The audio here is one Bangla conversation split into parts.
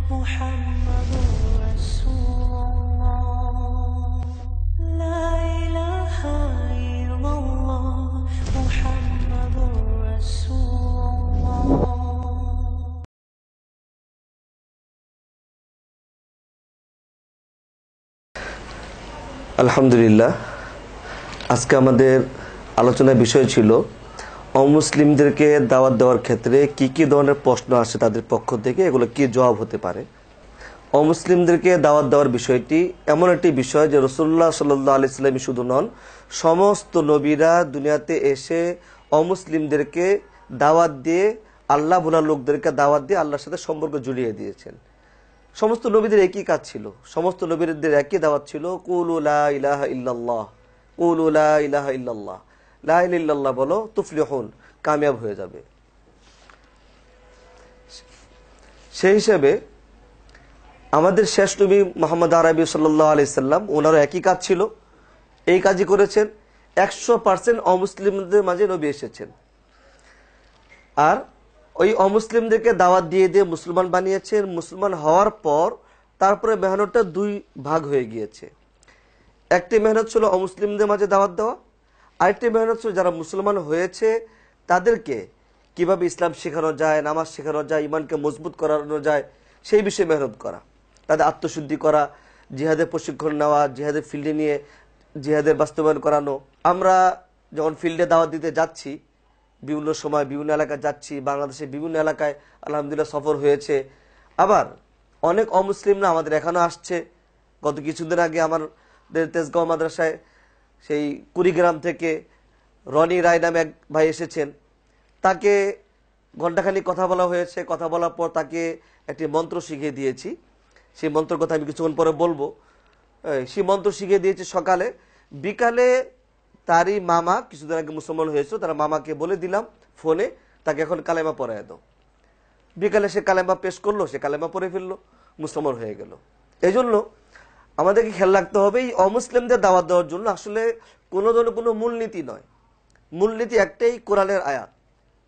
محمد رسول الله لا إله إلا الله محمد رسول الله আলহামদুলিল্লাহ। আজকে আমাদের আলোচনার বিষয় ছিল অমুসলিমদেরকে দাওয়াত দেওয়ার ক্ষেত্রে কি কি ধরনের প্রশ্ন আসে তাদের পক্ষ থেকে, এগুলো কি জবাব হতে পারে। অমুসলিমদেরকে দাওয়াত দেওয়ার বিষয়টি এমন একটি বিষয় যে রাসূলুল্লাহ সাল্লাল্লাহু আলাইহি ওয়াসাল্লাম শুধু নন, সমস্ত নবীরা দুনিয়াতে এসে অমুসলিমদেরকে দাওয়াত দিয়ে, আল্লাহ ভোলা লোকদেরকে দাওয়াত দিয়ে আল্লাহর সাথে সম্পর্ক জুড়িয়ে দিয়েছেন। সমস্ত নবীদের একই কাজ ছিল, সমস্ত নবীদের একই দাওয়াত ছিল, কুলু লা ইলাহা ইল্লাল্লাহ, কুলু লা ইলাহা ইল্লাল্লাহ, লা ইলাহা ইল্লাল্লাহ বলো তুফলিহুন, কামিয়াব হয়ে যাবে। সেই হিসেবে আমাদের শেষ নবী মুহাম্মদ আরবি সাল্লাল্লাহু আলাইহি সাল্লাম, ওনারও একই কাজ ছিল, এই কাজই করেছেন। 100% অমুসলিমদের মাঝে নবী এসেছেন, আর ওই অমুসলিমদেরকে দাওয়াত দিয়ে দিয়ে মুসলমান বানিয়েছেন। মুসলমান হওয়ার পর তারপরে মেহনতটা দুই ভাগ হয়ে গিয়েছে। একটি মেহনত ছিল অমুসলিমদের মাঝে দাওয়াত দেওয়া, আরেকটি মেহনত ছিল যারা মুসলমান হয়েছে তাদেরকে কিভাবে ইসলাম শেখানো যায়, নামাজ শেখানো যায়, ইমানকে মজবুত করানো যায়, সেই বিষয়ে মেহনত করা, তাদের আত্মশুদ্ধি করা, জিহাদের প্রশিক্ষণ নেওয়া, জিহাদের ফিল্ডে নিয়ে জিহাদের বাস্তবায়ন করানো। আমরা যখন ফিল্ডে দাওয়াত দিতে যাচ্ছি, বিভিন্ন সময় বিভিন্ন এলাকায় যাচ্ছি, বাংলাদেশের বিভিন্ন এলাকায় আলহামদুলিল্লাহ সফর হয়েছে। আবার অনেক অমুসলিমরা আমাদের এখানেও আসছে। গত কিছুদিন আগে আমাদের তেজগাঁও মাদ্রাসায় সেই কুড়িগ্রাম থেকে রনি রায় নামে এক ভাই এসেছেন, তাকে ঘণ্টাখানিক কথা বলা হয়েছে। কথা বলার পর তাকে একটি মন্ত্র শিখিয়ে দিয়েছি, সেই মন্ত্রের কথা আমি কিছুক্ষণ পরে বলবো। সেই মন্ত্র শিখিয়ে দিয়েছি সকালে। বিকালে তারই মামা কিছুদিন আগে মুসলমান হয়েছিল, তার মামাকে বলে দিলাম ফোনে, তাকে এখন কালেমা পড়ায় দাও। বিকালে সে কালেমা পেশ করলো, সে কালেমা পড়ে ফেললো, মুসলমান হয়ে গেল। এই জন্য আমাদেরকে খেয়াল রাখতে হবে, এই অমুসলিমদের দাওয়াত দেওয়ার জন্য আসলে কোনো ধরনের কোনো মূলনীতি নয়। মূলনীতি একটাই, কোরআনের আয়াত।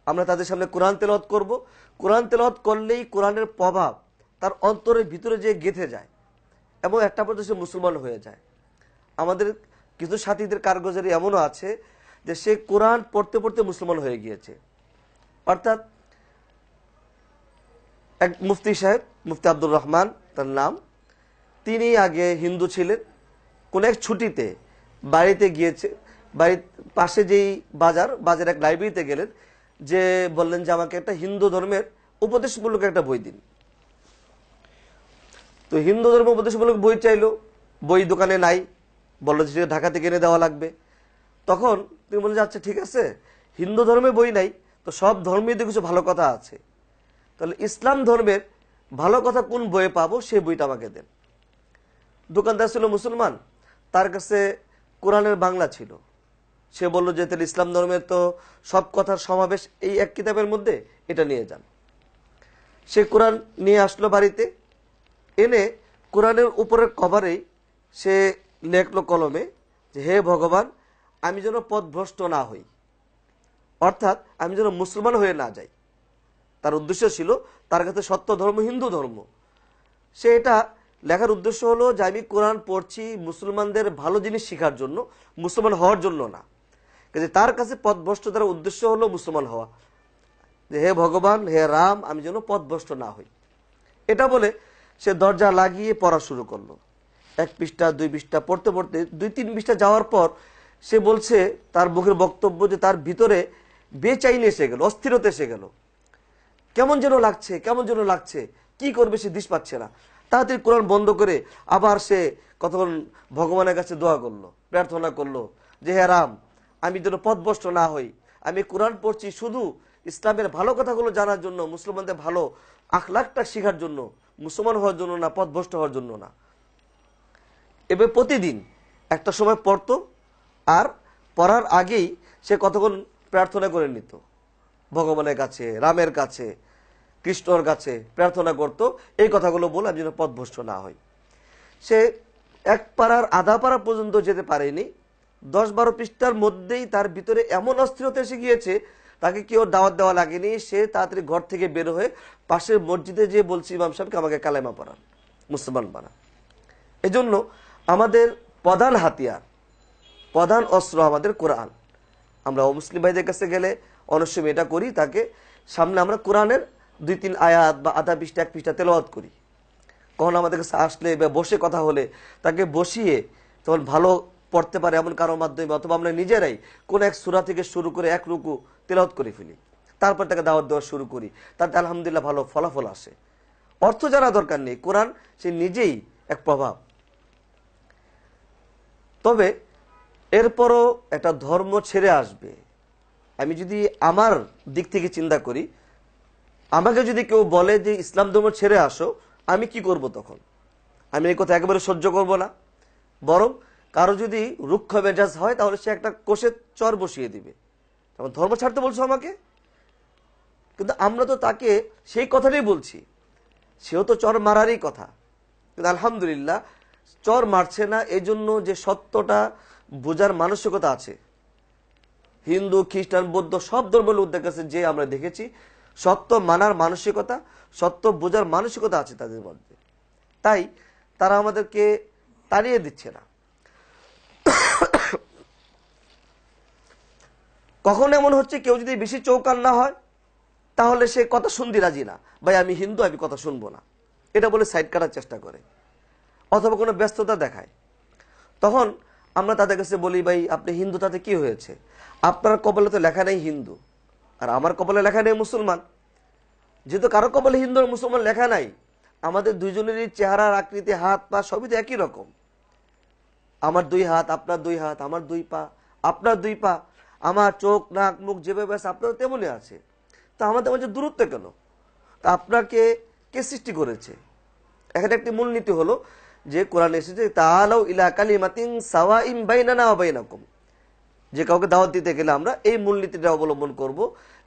আমরা তাদের সামনে কোরআন তেলাওয়াত করব, কোরআন তেলাওয়াত করলেই কোরআনের প্রভাব তার অন্তরের ভিতরে যে গেঁথে যায় এবং একটা পর্যায়ে সে মুসলমান হয়ে যায়। আমাদের কিছু সাথীদের কারগজারি এমনও আছে যে সে কোরআন পড়তে পড়তে মুসলমান হয়ে গিয়েছে। অর্থাৎ এক মুফতি সাহেব, মুফতি আব্দুর রহমান তার নাম, তিনি আগে হিন্দু ছিলেন। কোন এক ছুটিতে বাড়িতে গিয়েছে, বাড়ির পাশে যেই বাজার এক লাইব্রেরিতে গেলেন, যে বললেন যে আমাকে একটা হিন্দু ধর্মের উপদেশমূলক একটা বই দিন। তো হিন্দু ধর্ম উপদেশমূলক বই চাইলো, বই দোকানে নাই, বললো যে ঢাকা থেকে এনে দেওয়া লাগবে। তখন তিনি বললেন যে আচ্ছা ঠিক আছে, হিন্দু ধর্মে বই নাই, তো সব ধর্মে তো কিছু ভালো কথা আছে, তাহলে ইসলাম ধর্মের ভালো কথা কোন বইয়ে পাবো, সেই বইটা আমাকে দেন। দোকানদার ছিল মুসলমান, তার কাছে কোরআনের বাংলা ছিল। সে বললো যে তাহলে ইসলাম ধর্মের তো সব কথার সমাবেশ এই এক কিতাবের মধ্যে, এটা নিয়ে যান। সে কোরআন নিয়ে আসলো বাড়িতে, এনে কোরআনের উপরের কভারেই সে লেখলো কলমে যে হে ভগবান, আমি যেন পথভ্রষ্ট না হই, অর্থাৎ আমি যেন মুসলমান হয়ে না যাই। তার উদ্দেশ্য ছিল, তার কাছে সত্য ধর্ম হিন্দু ধর্ম। সে এটা লেখার উদ্দেশ্য হলো যে আমি কোরআন পড়ছি মুসলমানদের ভালো জিনিস শেখার জন্য, মুসলমান হওয়ার জন্য না। কিন্তু তার কাছে পথভ্রষ্টতার উদ্দেশ্য হলো মুসলমান হওয়া, যে হে ভগবান, হে রাম, আমি যেন পথভ্রষ্ট না হই। এটা বলে সে দরজা লাগিয়ে পড়া শুরু করলো। 1 পৃষ্ঠা 2 পৃষ্ঠা পড়তে পড়তে 2-3 পৃষ্ঠা যাওয়ার পর সে বলছে, তার মুখের বক্তব্য, যে তার ভিতরে বেচাইনি এসে গেল, অস্থিরতা এসে গেল। কেমন যেন লাগছে, কেমন যেন লাগছে, কি করবে সে দিশ পাচ্ছে না। তাড়াতাড়ি কোরআন বন্ধ করে আবার সে কতক্ষণ ভগবানের কাছে দোয়া করলো, প্রার্থনা করলো যে হে রাম, আমি যেন পথভ্রষ্ট না হই। আমি কোরআন পড়ছি শুধু ইসলামের ভালো কথাগুলো জানার জন্য, মুসলমানদের ভালো আখলাকটা শেখার জন্য, মুসলমান হওয়ার জন্য না, পথভ্রষ্ট হওয়ার জন্য না। এবার প্রতিদিন একটা সময় পড়তো, আর পড়ার আগেই সে কতক্ষণ প্রার্থনা করে নিত ভগবানের কাছে, রামের কাছে, কৃষ্ণর কাছে প্রার্থনা করত, এই কথাগুলো বলে আমি যেন পথভ্রষ্ট না হই। সে 1 পাড়ার আধা পাড়া পর্যন্ত যেতে পারেনি, 10-12 পৃষ্ঠার মধ্যেই তার ভিতরে এমন অস্থিরতা এসে গিয়েছে, তাকে কেউ দাওয়াত দেওয়া লাগেনি, সে তাড়াতাড়ি ঘর থেকে বের হয়ে পাশের মসজিদে যেয়ে বলছে ইমাম সাহেবকে আমাকে কালেমা পড়ান, মুসলমান বানান। এজন্য আমাদের প্রধান হাতিয়ার, প্রধান অস্ত্র আমাদের কোরআন। আমরা অমুসলিম ভাইদের কাছে গেলে অনেক সময় এটা করি, তাকে সামনে আমরা কোরআনের 2-3 আয়াত বা আধা পৃষ্ঠা 1 পৃষ্ঠা তেলাওয়াত করি। কখন আমাদের কাছে আসলে বা বসে কথা হলে তাকে বসিয়ে তখন ভালো পড়তে পারে এমন কারোর মাধ্যমে, অথবা আমরা নিজেরাই কোন এক সূরা থেকে শুরু করে 1 রুকু তেলাওয়াত করে ফেলি, তারপর তাকে দাওয়াত দেওয়া শুরু করি, তাতে আলহামদুলিল্লাহ ভালো ফলাফল আসে। অর্থ জানা দরকার নেই, কোরআন সে নিজেই এক প্রভাব। তবে এরপরও একটা ধর্ম ছেড়ে আসবে। আমি যদি আমার দিক থেকে চিন্তা করি, আমাকে যদি কেউ বলে যে ইসলাম ধর্ম ছেড়ে আসো, আমি কি করব তখন? আমি এই কথা একেবারে সহ্য করব না। বরং কারো যদি রুক্ষ মেজাজ হয় তাহলে সে একটা কোষে চর বসিয়ে দিবে, যেমন ধর্ম ছাড়তে বলছো আমাকে। কিন্তু আমরা তো তাকে সেই কথাটাই বলছি, সেও তো চর মারারই কথা, কিন্তু আলহামদুলিল্লাহ চর মারছে না। এই জন্য যে সত্যটা বোঝার মানসিকতা আছে, হিন্দু, খ্রিস্টান, বৌদ্ধ সব ধর্মের কাছে যে আমরা দেখেছি সত্য মানার মানসিকতা, সত্য বোঝার মানসিকতা আছে তাদের মধ্যে, তাই তারা আমাদেরকে তাড়িয়ে দিচ্ছে না। কখন এমন হচ্ছে কেউ যদি বেশি চৌকান না হয় তাহলে সে কথা শুনতে রাজি না, ভাই আমি হিন্দু, আমি কথা শুনবো না, এটা বলে সাইড কাটার চেষ্টা করে, অথবা কোনো ব্যস্ততা দেখায়। তখন আমরা তাদের কাছে বলি, ভাই আপনি হিন্দু, তাতে কি হয়েছে? আপনার কপালে তো লেখা নেই হিন্দু, আর আমার কপালে লেখা নেই মুসলমান। যেহেতু কারো কপালে হিন্দু আর মুসলমান লেখা নাই, আমাদের দুইজনেরই চেহারার আকৃতি, হাত পা সবই তো একই রকম। আমার 2 হাত, আপনার 2 হাত, আমার 2 পা, আপনার 2 পা, আমার চোখ, নাক, মুখ যেভাবে আছে আপনার তেমনই আছে। তা আমাদের মাঝে দূরত্ব কেন? তা আপনাকে কে সৃষ্টি করেছে? এখানে একটি মূলনীতি হলো যে কোরআনে এসেছে তাআলাউ ইলা কালিমাতিন সাওয়াইন বাইনানা ওয়া বাইনাকুম, যে কাউকে দাওয়াত দিতে গেলে আমরা এই মূলনীতিটা অবলম্বন করব,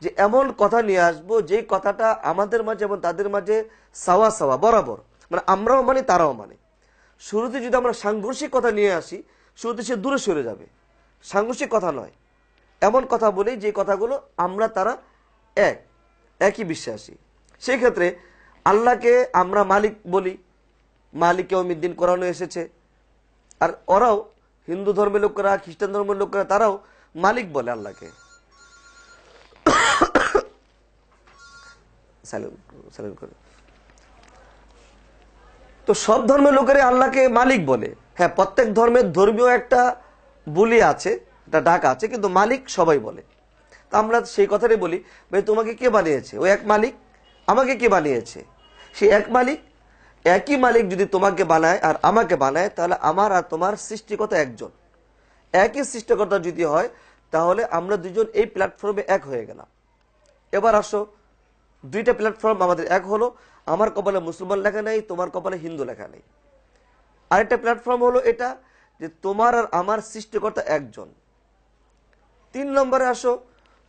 যে এমন কথা নিয়ে আসবো যে কথাটা আমাদের মাঝে এবং তাদের মাঝে সাওয়া সাওয়া, বরাবর, মানে আমরাও মানি তারাও মানে। শুরুতে যদি আমরা সাংঘর্ষিক কথা নিয়ে আসি, শুরুতে সে দূরে সরে যাবে। সাংঘর্ষিক কথা নয়, এমন কথা বলি যে কথাগুলো আমরা তারা একই বিশ্বাসী। সেই ক্ষেত্রে আল্লাহকে আমরা মালিক বলি, মালিক ইয়াউমিদ্দিন কোরআনে এসেছে। আর ওরাও, হিন্দু ধর্মের লোকেরা, খ্রিস্টান ধর্মের লোকেরা, তারাও মালিক বলে আল্লাহকে। তো সব ধর্মের লোকেরা আল্লাহকে মালিক বলে। হ্যাঁ, প্রত্যেক ধর্মের ধর্মীয় একটা বুলি আছে, একটা ডাক আছে, কিন্তু মালিক সবাই বলে। তা আমরা সেই কথাটাই বলি, ভাই তোমাকে কে বানিয়েছে? ওই এক মালিক। আমাকে কে বানিয়েছে? সেই এক মালিক। একই মালিক যদি তোমাকে বানায় আর আমাকে বানায়, তাহলে আমার আর তোমার সৃষ্টিকর্তা একজন। একই সৃষ্টিকর্তা যদি হয় তাহলে আমরা দুজন এই প্ল্যাটফর্মে এক হয়ে গেলাম। এবার আসো, 2টা প্ল্যাটফর্ম আমাদের এক হলো, আমার কপালে মুসলমান লেখা নেই, তোমার কপালে হিন্দু লেখা নেই। আরেকটা প্ল্যাটফর্ম হলো এটা যে তোমার আর আমার সৃষ্টিকর্তা একজন। 3 নম্বরে আসো,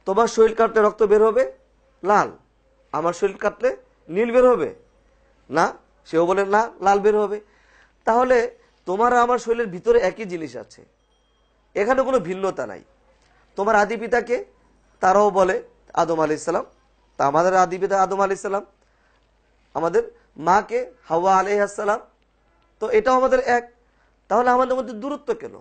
তোমার শরীর কাটলে রক্ত বের হবে লাল, আমার শরীর কাটলে নীল বের হবে না, সেও বলে না, লাল বের হবে। তাহলে তোমার আর আমার শরীরের ভিতরে একই জিনিস আছে, এখানে কোনো ভিন্নতা নাই। তোমার আদি পিতাকে তারাও বলে আদম আলাইহিস সালাম, তা আমাদের আদি পিতা আদম আলাইহিস সালাম, আমাদের মাকে হাওয়া আলাইহিস সালাম, তো এটাও আমাদের এক। তাহলে আমাদের মধ্যে দূরত্ব কেন?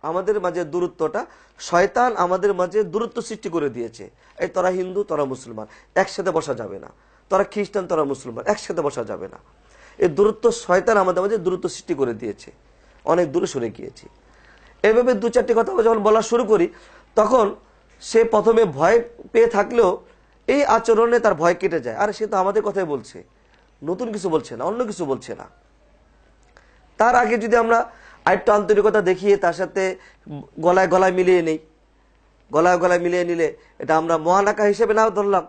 আমাদের মাঝে দূরত্বটা শয়তান আমাদের মাঝে দূরত্ব সৃষ্টি করে দিয়েছে। এই তোরা হিন্দু, তোরা মুসলমান, একসাথে বসা যাবে না, তোরা খ্রিস্টান, তোরা মুসলমান, একসাথে বসা যাবে না। এই দূরত্ব শয়তান আমাদের মাঝে দূরত্ব সৃষ্টি করে দিয়েছে, অনেক দূরে সরে গিয়েছি। এভাবে 2-4টি কথা যখন বলা শুরু করি, তখন সে প্রথমে ভয় পেয়ে থাকলেও এই আচরণে তার ভয় কেটে যায়। আর সে তো আমাদের কথাই বলছে, নতুন কিছু বলছে না, অন্য কিছু বলছে না। তার আগে যদি আমরা আরেকটু আন্তরিকতা দেখিয়ে তার সাথে গলায় গলায় মিলিয়ে নেই, গলায় গলায় মিলিয়ে নিলে এটা আমরা মহানাকা হিসেবে না ধরলাম,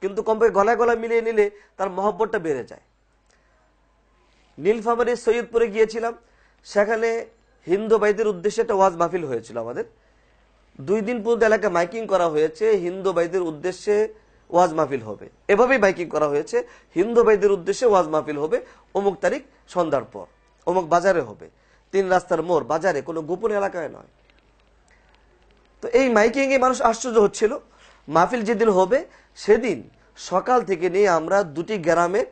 কিন্তু কমপক্ষে গলায় গলায় মিলিয়ে নিলে তার মহব্বতটা বেড়ে যায়। নীলফামারী সৈয়দপুরে গিয়েছিলাম, সেখানে হিন্দু ভাইদের উদ্দেশ্যে একটা ওয়াজ মাহফিল হয়েছিল। আমাদের 2 দিন পর্যন্ত এলাকায় মাইকিং করা হয়েছে, হিন্দু ভাইদের উদ্দেশ্যে ওয়াজ মাহফিল হবে। এভাবেই মাইকিং করা হয়েছে, হিন্দু ভাইদের উদ্দেশ্যে ওয়াজ মাহফিল হবে অমুক তারিখ সন্ধ্যার পর, অমুক বাজারে হবে, 3 রাস্তার মোড়, বাজারে, কোনো গোপন এলাকায় নয়। তো এই মাইকিং এ মানুষ আশ্চর্য হচ্ছিল। মাহফিল যেদিন হবে সেদিন সকাল থেকে নিয়ে আমরা দুটি গ্রামে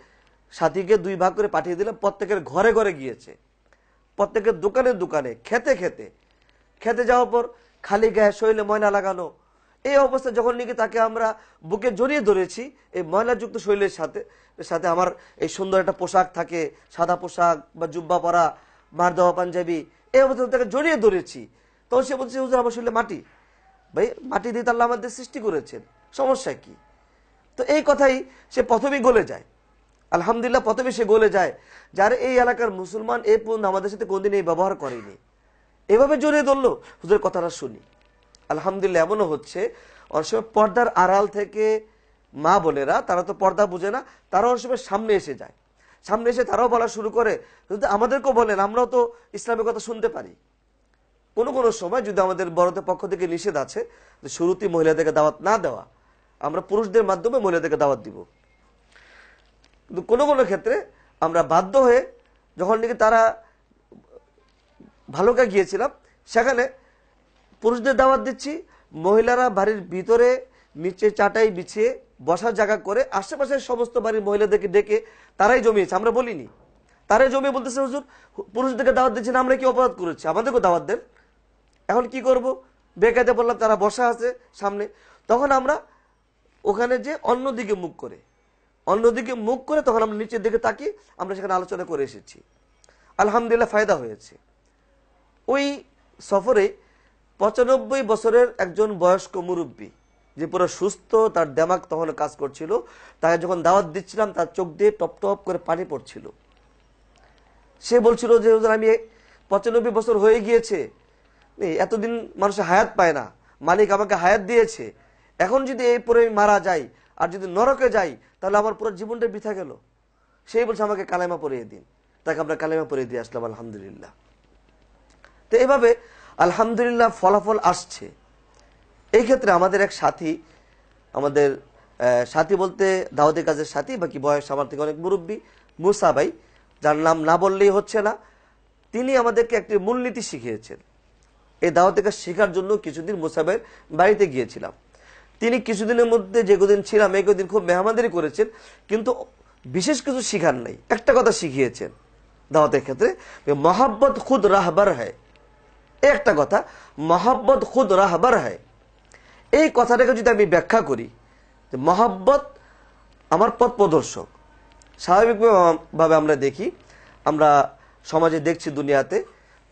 সাথীকে 2 ভাগ করে পাঠিয়ে দিলাম। প্রত্যেকের ঘরে ঘরে গিয়েছে, প্রত্যেকের দোকানে দোকানে, খেতে খেতে, খেতে যাওয়ার পর খালি গায়ে শরীরে ময়লা লাগানো। এই অবস্থায় যখন নাকি তাকে আমরা বুকে জড়িয়ে ধরেছি, এই ময়লাযুক্ত শরীরের সাথে সাথে আমার এই সুন্দর একটা পোশাক থাকে, সাদা পোশাক বা জুব্বা পরা, মার দেওয়া পাঞ্জাবি, এই অবস্থায় তাকে জড়িয়ে ধরেছি। তখন সে বলছে, হুজুর আমার শরীরে মাটি। ভাই, মাটি দিয়ে আল্লাহ আমাদের সৃষ্টি করেছেন, সমস্যা কি? তো এই কথাই সে প্রথমেই গলে যায়। আলহামদুলিল্লাহ, প্রথমে সে গলে যায়, যার এই এলাকার মুসলমান এই পর্যন্ত আমাদের সাথে কোনদিন এই ব্যবহার করেনি। এভাবে জড়িয়ে ধরলো, হুজুরের কথাটা শুনি। আলহামদুলিল্লাহ, এমনও হচ্ছে অনেক সময় পর্দার আড়াল থেকে মা বোনেরা, তারা তো পর্দা বুঝে না, তারা অনেক সময় সামনে এসে যায়। সামনে এসে তারাও বলা শুরু করে, যদি আমাদেরকেও বলেন, আমরাও তো ইসলামের কথা শুনতে পারি। কোনো কোনো সময় যদি আমাদের বড়দের পক্ষ থেকে নিষেধ আছে যে শুরুতেই মহিলাদেরকে দাওয়াত না দেওয়া, আমরা পুরুষদের মাধ্যমে মহিলাদেরকে দাওয়াত দিব। কিন্তু কোনো কোনো ক্ষেত্রে আমরা বাধ্য হয়ে, যখন নাকি তারা ভালোকে গিয়েছিলাম, সেখানে পুরুষদের দাওয়াত দিচ্ছি, মহিলারা বাড়ির ভিতরে নিচে চাটাই বিছিয়ে বসার জায়গা করে আশেপাশের সমস্ত বাড়ির মহিলাদেরকে ডেকে তারাই জমিয়েছে, আমরা বলিনি। তারাই জমিয়ে বলতেছে, হুজুর পুরুষদেরকে দাওয়াত দিচ্ছি না, আমরা কি অপরাধ করেছি, আমাদেরকেও দাওয়াত দেন। এখন কি করব? বেকায়দা বললাম, তারা বসা আছে সামনে। তখন আমরা ওখানে যে অন্যদিকে মুখ করে তখন আমরা নিচের দিকে তাকিয়ে আমরা সেখানে আলোচনা করে এসেছি। আলহামদুলিল্লাহ, ফায়দা হয়েছে। ওই সফরে 95 বছরের একজন বয়স্ক মুরব্বী, যে পুরো সুস্থ, তার দেমাগ তখন কাজ করছিল, তাকে যখন দাওয়াত দিচ্ছিলাম তার চোখ দিয়ে টপ টপ করে পানি পড়ছিল। সে বলছিল যে, হুজুর আমি 95 বছর হয়ে গিয়েছে, এতদিন মানুষের হায়াত পায় না, মালিক আমাকে হায়াত দিয়েছে, এখন যদি এই পরে মারা যাই আর যদি নরকে যাই তাহলে আমার পুরো জীবনটা বৃথা গেল। সেই বলছে আমাকে কালেমা পড়িয়ে দিন। তাকে আমরা কালেমা পড়িয়ে দিয়ে আসলাম, আলহামদুলিল্লাহ। তো এইভাবে আলহামদুলিল্লাহ ফলাফল আসছে। এই ক্ষেত্রে আমাদের এক সাথী, আমাদের সাথী বলতে দাওয়াতি কাজের সাথী, বাকি বয়স আমার থেকে অনেক মুরব্বী, মুসা ভাই, যার নাম না বললেই হচ্ছে না, তিনি আমাদেরকে একটি মূলনীতি শিখিয়েছেন। এই দাওয়াতি কাজ শেখার জন্য কিছুদিন মুসা ভাইয়ের বাড়িতে গিয়েছিলাম। তিনি কিছুদিনের মধ্যে যে কদিন ছিলাম এই কদিন খুব মেহমানদারি করেছেন, কিন্তু বিশেষ কিছু শিখার নাই। একটা কথা শিখিয়েছেন দাওয়াতের ক্ষেত্রে, মোহাব্বত খুদ রাহবার হ্যায়। এই একটা কথা, মোহাব্বত খুদ রাহবার হ্যায়। এই কথাটাকে যদি আমি ব্যাখ্যা করি, যে মোহাব্বত আমার পথ প্রদর্শক। স্বাভাবিকভাবে আমরা দেখি, আমরা সমাজে দেখছি, দুনিয়াতে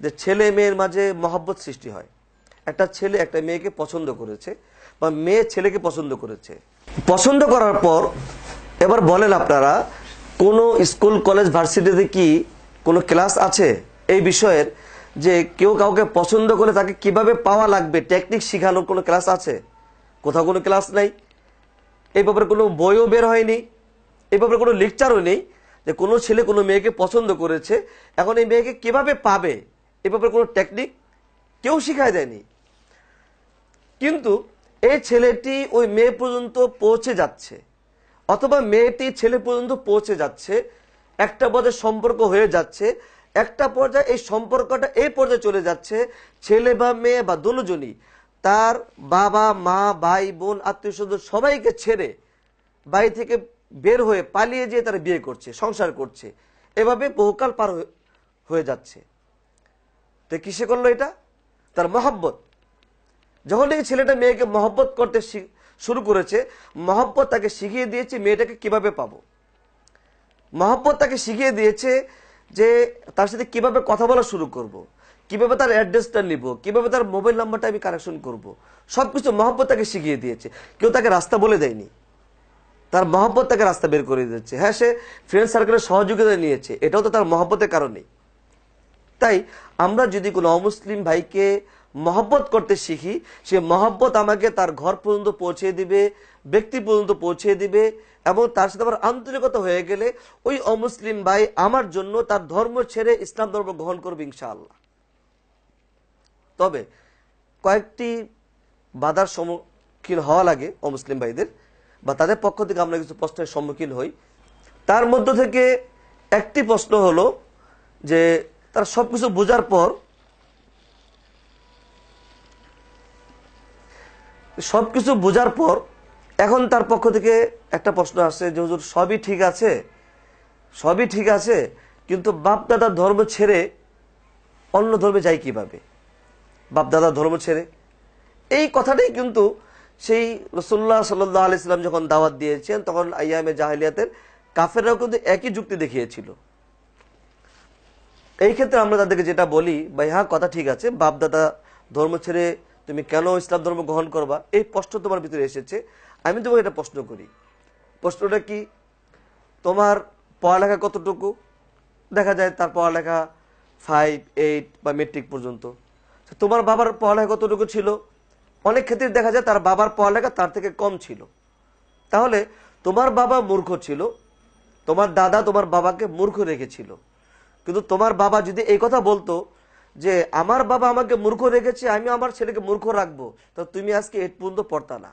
যে ছেলে মেয়ের মাঝে মহব্বত সৃষ্টি হয়। একটা ছেলে একটা মেয়েকে পছন্দ করেছে, বা মেয়ে ছেলেকে পছন্দ করেছে। পছন্দ করার পর এবার বলেন আপনারা, কোনো স্কুল কলেজ ভার্সিটিতে কি কোনো ক্লাস আছে এই বিষয়ের, যে কেউ কাউকে পছন্দ করে তাকে কিভাবে পাওয়া লাগবে টেকনিক শিখানোর কোনো ক্লাস আছে? কোথাও কোনো ক্লাস নাই। এই ব্যাপারে কোনো বইও বের হয়নি, এই ব্যাপারে কোনো লেকচারও নেই যে কোনো ছেলে কোনো মেয়েকে পছন্দ করেছে, এখন এই মেয়েকে কিভাবে পাবে এই ব্যাপারে কোনো টেকনিক কেউ শিখায় দেয়নি। কিন্তু এই ছেলেটি ওই মেয়ে পর্যন্ত পৌঁছে যাচ্ছে, অথবা মেয়েটি ছেলে পর্যন্ত পৌঁছে যাচ্ছে, একটা পর্যায়ে সম্পর্ক হয়ে যাচ্ছে, একটা পর্যায়ে এই সম্পর্কটা এই পর্যায়ে চলে যাচ্ছে, ছেলে বা মেয়ে বা দুজনই তার বাবা মা ভাই বোন আত্মীয় স্বজন সবাইকে ছেড়ে বাড়ি থেকে বের হয়ে পালিয়ে যেয়ে তারা বিয়ে করছে, সংসার করছে, এভাবে বহুকাল পার হয়ে যাচ্ছে। তো কিসে করলো এটা? তার মহব্বত। যখন এই ছেলেটা মেয়েকে মহব্বত করতে শুরু করেছে, মহব্বত তাকে শিখিয়ে দিয়েছে মেয়েটাকে কিভাবে পাবো। মহব্বত তাকে শিখিয়ে দিয়েছে যে তার সাথে কিভাবে কথা বলা শুরু করব, কিভাবে তার অ্যাড্রেসটা নিব, কিভাবে তার মোবাইল নাম্বারটা আমি কানেকশন করব, সবকিছু মহব্বত তাকে শিখিয়ে দিয়েছে। কেউ তাকে রাস্তা বলে দেয়নি, তার মহব্বত তাকে রাস্তা বের করে দিচ্ছে। হ্যাঁ, সে ফ্রেন্ড সার্কেলের সহযোগিতা নিয়েছে, এটাও তো তার মহব্বতের কারণেই। তাই আমরা যদি কোনো অমুসলিম ভাইকে মহব্বত করতে শিখি, সে মহব্বত আমাকে তার ঘর পর্যন্ত পৌঁছে দিবে, ব্যক্তি পর্যন্ত পৌঁছে দিবে, এবং তার সাথে আমার আন্তরিকতা হয়ে গেলে ওই অমুসলিম ভাই আমার জন্য তার ধর্ম ছেড়ে ইসলাম ধর্ম গ্রহণ করবে ইনশাআল্লাহ। তবে কয়েকটি বাধার সম্মুখীন হওয়া লাগে অমুসলিম ভাইদের, বা তাদের পক্ষ থেকে আমরা কিছু প্রশ্নের সম্মুখীন হই। তার মধ্য থেকে একটি প্রশ্ন হলো যে তারা সবকিছু বোঝার পর এখন তার পক্ষ থেকে একটা প্রশ্ন আসছে যে হুজুর সবই ঠিক আছে কিন্তু বাপ দাদার ধর্ম ছেড়ে অন্য ধর্মে যায় কিভাবে? বাপ দাদার ধর্ম ছেড়ে, এই কথাটাই কিন্তু সেই রাসূলুল্লাহ সাল্লাল্লাহু আলাইহি সাল্লাম যখন দাওয়াত দিয়েছেন তখন আইয়ামে জাহেলিয়াতের কাফেররাও কিন্তু একই যুক্তি দেখিয়েছিল। এই ক্ষেত্রে আমরা তাদেরকে যেটা বলি, ভাই হ্যাঁ কথা ঠিক আছে, বাপ দাদা ধর্ম ছেড়ে তুমি কেন ইসলাম ধর্ম গ্রহণ করবা, এই প্রশ্ন তোমার ভিতরে এসেছে। আমি তোমাকে একটা প্রশ্ন করি, প্রশ্নটা কি, তোমার পড়ালেখা কতটুকু? দেখা যায় তার পড়ালেখা 5, 8 বা মেট্রিক পর্যন্ত। তোমার বাবার পড়ালেখা কতটুকু ছিল? অনেক ক্ষেত্রে দেখা যায় তার বাবার পড়ালেখা তার থেকে কম ছিল। তাহলে তোমার বাবা মূর্খ ছিল, তোমার দাদা তোমার বাবাকে মূর্খ রেখেছিল। কিন্তু তোমার বাবা যদি এই কথা বলতো যে আমার বাবা আমাকে মূর্খ রেখেছে, আমি আমার ছেলেকে মূর্খ রাখবো, তো তুমি আজকে 8 পর্যন্ত পড়তা না।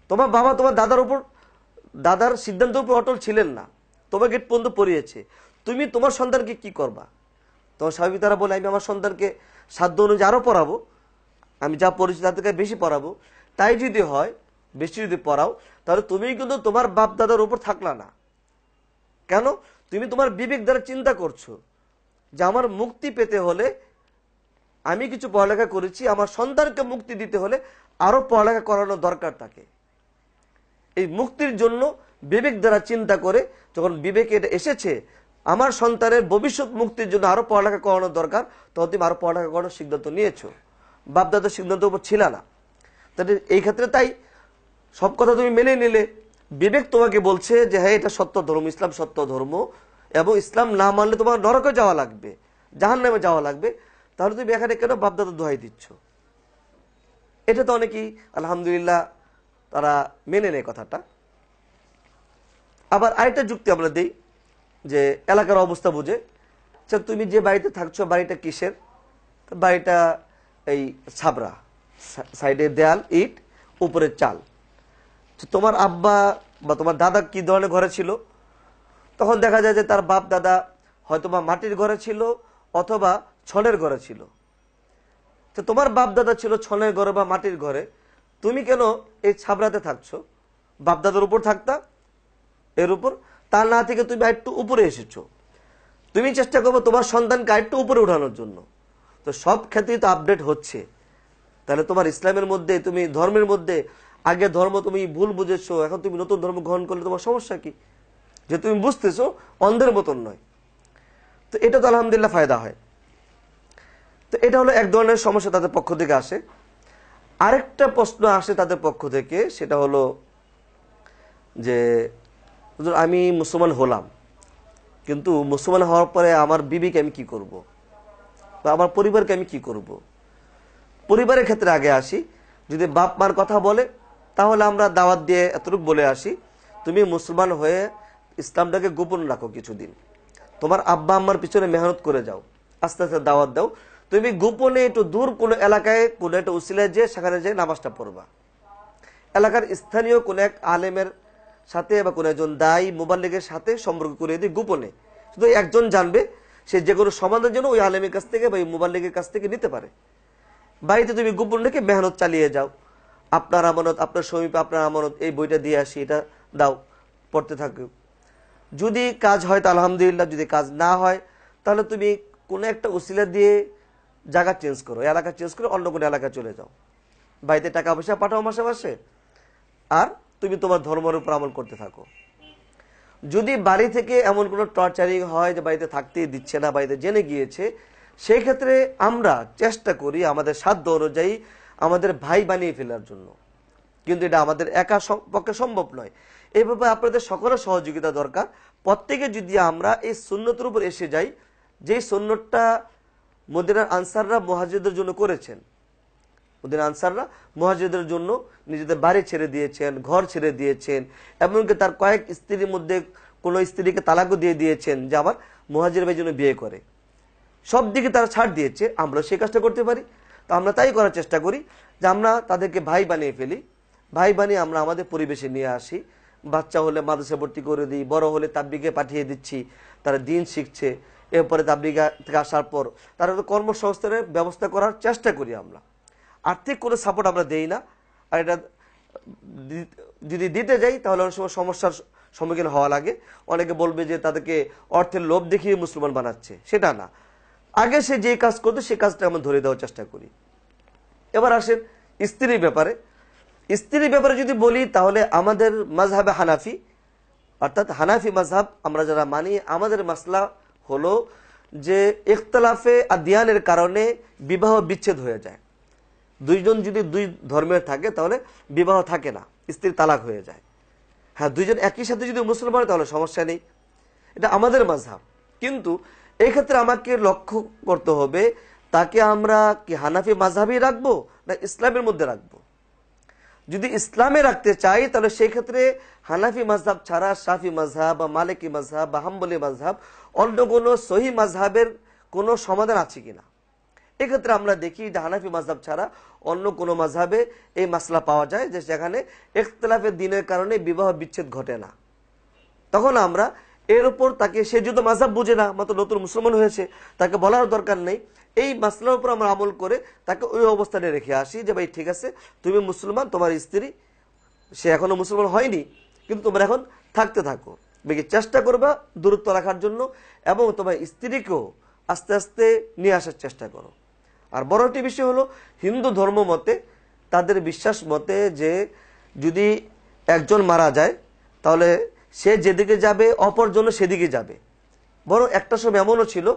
তোমার বাবা তোমার দাদার সিদ্ধান্তের উপর অটল ছিলেন না, তোমাকে 8 পর্যন্ত পড়িয়েছে। তুমি তোমার সন্তানকে কি করবা? তোমার স্বাভাবিক তারা বলে আমি আমার সন্তানকে সাধ্য অনুযায়ী আরো পড়াবো, আমি যা পড়েছি তার থেকে বেশি পড়াবো। তাই যদি হয়, বেশি যদি পড়াও, তাহলে তুমি কিন্তু তোমার বাপ দাদার উপর থাকলা না। কেন? তুমি তোমার বিবেক দ্বারা চিন্তা করছো যে আমার মুক্তি পেতে হলে, আমি কিছু পড়ালেখা করেছি, আমার সন্তানকে মুক্তি দিতে হলে আরো পড়ালেখা করানো দরকার তাকে। এই মুক্তির জন্য বিবেক দ্বারা চিন্তা করে যখন বিবেকে এটা এসেছে আমার সন্তানের ভবিষ্যৎ মুক্তির জন্য আরো পড়ালেখা করানো দরকার, তখন তুমি আরো পড়ালেখা করানোর সিদ্ধান্ত নিয়েছো, বাপদাদার সিদ্ধান্তের উপর ছিল না। তাহলে এই ক্ষেত্রে তাই সব কথা তুমি মেনে নিলে, বিবেক তোমাকে বলছে যে হ্যাঁ এটা সত্য ধর্ম, ইসলাম সত্য ধর্ম, এবং ইসলাম না মানলে তোমার নরকে যাওয়া লাগবে, জাহান্নামে যাওয়া লাগবে, তাহলে তুমি এখানে কেন বাপদাদা দোহাই দিচ্ছ? এটা তো অনেকেই আলহামদুলিল্লাহ তারা মেনে নেয় কথাটা। আবার আরেকটা যুক্তি আমরা দিই যে এলাকার অবস্থা বুঝে, তুমি যে বাড়িতে থাকছো বাড়িটা কিসের? বাড়িটা এই ছাবরা, সাইডে দেয়াল, ইট, উপরে চাল। তোমার আব্বা বা তোমার দাদা কি ধরনের ঘরে ছিল? তখন দেখা যায় যে তার বাপ দাদা হয়তো বা মাটির ঘরে ছিল অথবা ছনের ঘরে ছিল। তো তোমার বাপ দাদা ছিল ছনের ঘরে বা মাটির ঘরে, তুমি কেন এই ছাবরাতে থাকছো? বাপ দাদার উপর থাকতা, এর উপর তার না থেকে তুমি একটু উপরে এসেছো। তুমি চেষ্টা করবো তোমার সন্তানকে একটু উপরে উঠানোর জন্য। তো সব ক্ষেত্রেই তো আপডেট হচ্ছে। তাহলে তোমার ইসলামের মধ্যে, তুমি ধর্মের মধ্যে আগে ধর্ম তুমি ভুল বুঝেছো, এখন তুমি নতুন ধর্ম গ্রহণ করলে তোমার সমস্যা কি? যে তুমি বুঝতেছো অন্ধের মতন নয়। তো এটা তো আলহামদুলিল্লাহ ফায়দা হয়। তো এটা হলো এক ধরনের সমস্যা তাদের পক্ষ থেকে আসে। আরেকটা প্রশ্ন আসে তাদের পক্ষ থেকে, সেটা হলো যে আমি মুসলমান হলাম, কিন্তু মুসলমান হওয়ার পরে আমার বিবিকে আমি কি করব, বা আমার পরিবারকে আমি কি করব? পরিবারের ক্ষেত্রে আগে আসি। যদি বাপ মার কথা বলে তাহলে আমরা দাওয়াত দিয়ে এতটুকু বলে আসি, তুমি মুসলমান হয়ে ইসলামটাকে গোপন রাখো কিছুদিন, তোমার আব্বা আম্মার পিছনে মেহনত করে যাও, আস্তে আস্তে দাওয়াত দাও, তুমি গোপনে একটু দূর কোনো এলাকায় কোনো একটা উসিলায় যে সেখানে যে নামাজটা পড়বা, এলাকার স্থানীয় কোনো এক আলেমের সাথে বা কোনো একজন দায়ী মুবাল্লিগের সাথে সম্পর্ক করে দিয়ে গোপনে, শুধু একজন জানবে, সে যে কোনো সমাধান যেন ওই আলেমের কাছ থেকে বা ওই মুবাল্লিগের কাছ থেকে নিতে পারে। বাড়িতে তুমি গোপন রেখে মেহনত চালিয়ে যাও, আপনার আমানত, আপনার সমীপে আপনার আমানত, এই বইটা দিয়ে আসি, এটা দাও, পড়তে থাকো। যদি কাজ হয় তো আলহামদুলিল্লাহ, যদি কাজ না হয় তাহলে তুমি কোনো একটা উসিলা দিয়ে জায়গা চেঞ্জ করো, এলাকা চেঞ্জ করে অন্য কোনো এলাকায় চলে যাও, বাড়িতে টাকা পয়সা পাঠাও মাসে মাসে, আর তুমি তোমার ধর্মের উপর আমল করতে থাকো। যদি বাড়ি থেকে এমন কোনো টর্চারিং হয় যে বাড়িতে থাকতেই দিচ্ছে না, বাড়িতে জেনে গিয়েছে, সেই ক্ষেত্রে আমরা চেষ্টা করি আমাদের সাধ্য অনুযায়ী আমাদের ভাই বানিয়ে ফেলার জন্য, কিন্তু এটা আমাদের একা পক্ষে সম্ভব নয়। এইভাবে আপনাদের সকলের সহযোগিতা দরকার। প্রত্যেকে যদি আমরা এই সুন্নতের উপর এসে যাই, যে সুন্নতটা মদিনার আনসাররা মুহাজিরদের জন্য করেছেন, মদিনার আনসাররা মুহাজিরদের জন্য নিজেদের বাড়ি ছেড়ে দিয়েছেন, ঘর ছেড়ে দিয়েছেন, এমনকি তার কয়েক স্ত্রীর মধ্যে কোনো স্ত্রীকে তালাকও দিয়ে দিয়েছেন যে আমার মুহাজির ভাই জন্য বিয়ে করে, সব দিকে তারা ছাড় দিয়েছে। আমরা সেই কাজটা করতে পারি, তো আমরা তাই করার চেষ্টা করি যে আমরা তাদেরকে ভাই বানিয়ে ফেলি, ভাই বানিয়ে আমরা আমাদের পরিবেশে নিয়ে আসি। বাচ্চা হলে মাদ্রাসা ভর্তি করে দিই, বড় হলে তাবলিগে পাঠিয়ে দিচ্ছি, তারা দিন শিখছে, এরপরে তাবলিগা থেকে আসার পর তারা কর্মসংস্থানের ব্যবস্থা করার চেষ্টা করি আমরা। আর্থিক কোনো সাপোর্ট আমরা দেই না, আর এটা যদি দিতে যাই তাহলে অনেক সময় সমস্যার সম্মুখীন হওয়া লাগে। অনেকে বলবে যে তাদেরকে অর্থের লোভ দেখিয়ে মুসলমান বানাচ্ছে, সেটা না। আগে সে যে কাজ করতো সেই কাজটা আমরা ধরে দেওয়ার চেষ্টা করি। এবার আসেন স্ত্রীর ব্যাপারে। স্ত্রীর ব্যাপারে যদি বলি তাহলে আমাদের মাযহাবে হানাফি, অর্থাৎ হানাফি মাযহাব আমরা যারা মানি, আমাদের মাসলা হলো যে ইখতিলাফে আদিয়ানের কারণে বিবাহ বিচ্ছেদ হয়ে যায়। দুইজন যদি দুই ধর্মের থাকে তাহলে বিবাহ থাকে না, স্ত্রীর তালাক হয়ে যায়। হ্যাঁ, দুইজন একই সাথে যদি মুসলমান হয় তাহলে সমস্যা নেই, এটা আমাদের মাযহাব। কিন্তু এই ক্ষেত্রে আমাকে লক্ষ্য করতে হবে তাকে আমরা কি হানাফি মাযহাবই রাখবো না ইসলামের মধ্যে রাখবো। যদি ইসলামে রাখতে চাই তাহলে সেই ক্ষেত্রে হানাফি মাযহাব ছাড়া শাফি মাযহাব বা মালিকি মাযহাব বা হাম্বলি মাযহাব অন্য কোনো সহি মাযহাবের কোনো সমাধান আছে কিনা। এক্ষেত্রে আমরা দেখি যে হানাফি মাযহাব ছাড়া অন্য কোনো মাযহাবে এই মাসলা পাওয়া যায় যে যেখানে ইখতিলাফের দিনের কারণে বিবাহ বিচ্ছেদ ঘটে না। তখন আমরা এর উপর তাকে, সে যদি মাযহাব বুঝে না, মাত্র নতুন মুসলমান হয়েছে, তাকে বলার দরকার নেই। এই মাসলার উপর আমরা আমল করে তাকে ওই অবস্থানে রেখে আসি যে ভাই ঠিক আছে, তুমি মুসলমান, তোমার স্ত্রী সে এখনো মুসলমান হয়নি, কিন্তু তোমরা এখন থাকতে থাকো, বেশি চেষ্টা করবা দূরত্ব রাখার জন্য, এবং তোমার স্ত্রীকেও আস্তে আস্তে নিয়ে আসার চেষ্টা করো। আর বড় একটি বিষয় হলো হিন্দু ধর্ম মতে, তাদের বিশ্বাস মতে যে যদি একজন মারা যায় তাহলে সে যেদিকে যাবে অপরজন সেদিকে যাবে। বরং একটা সময় এমনও ছিল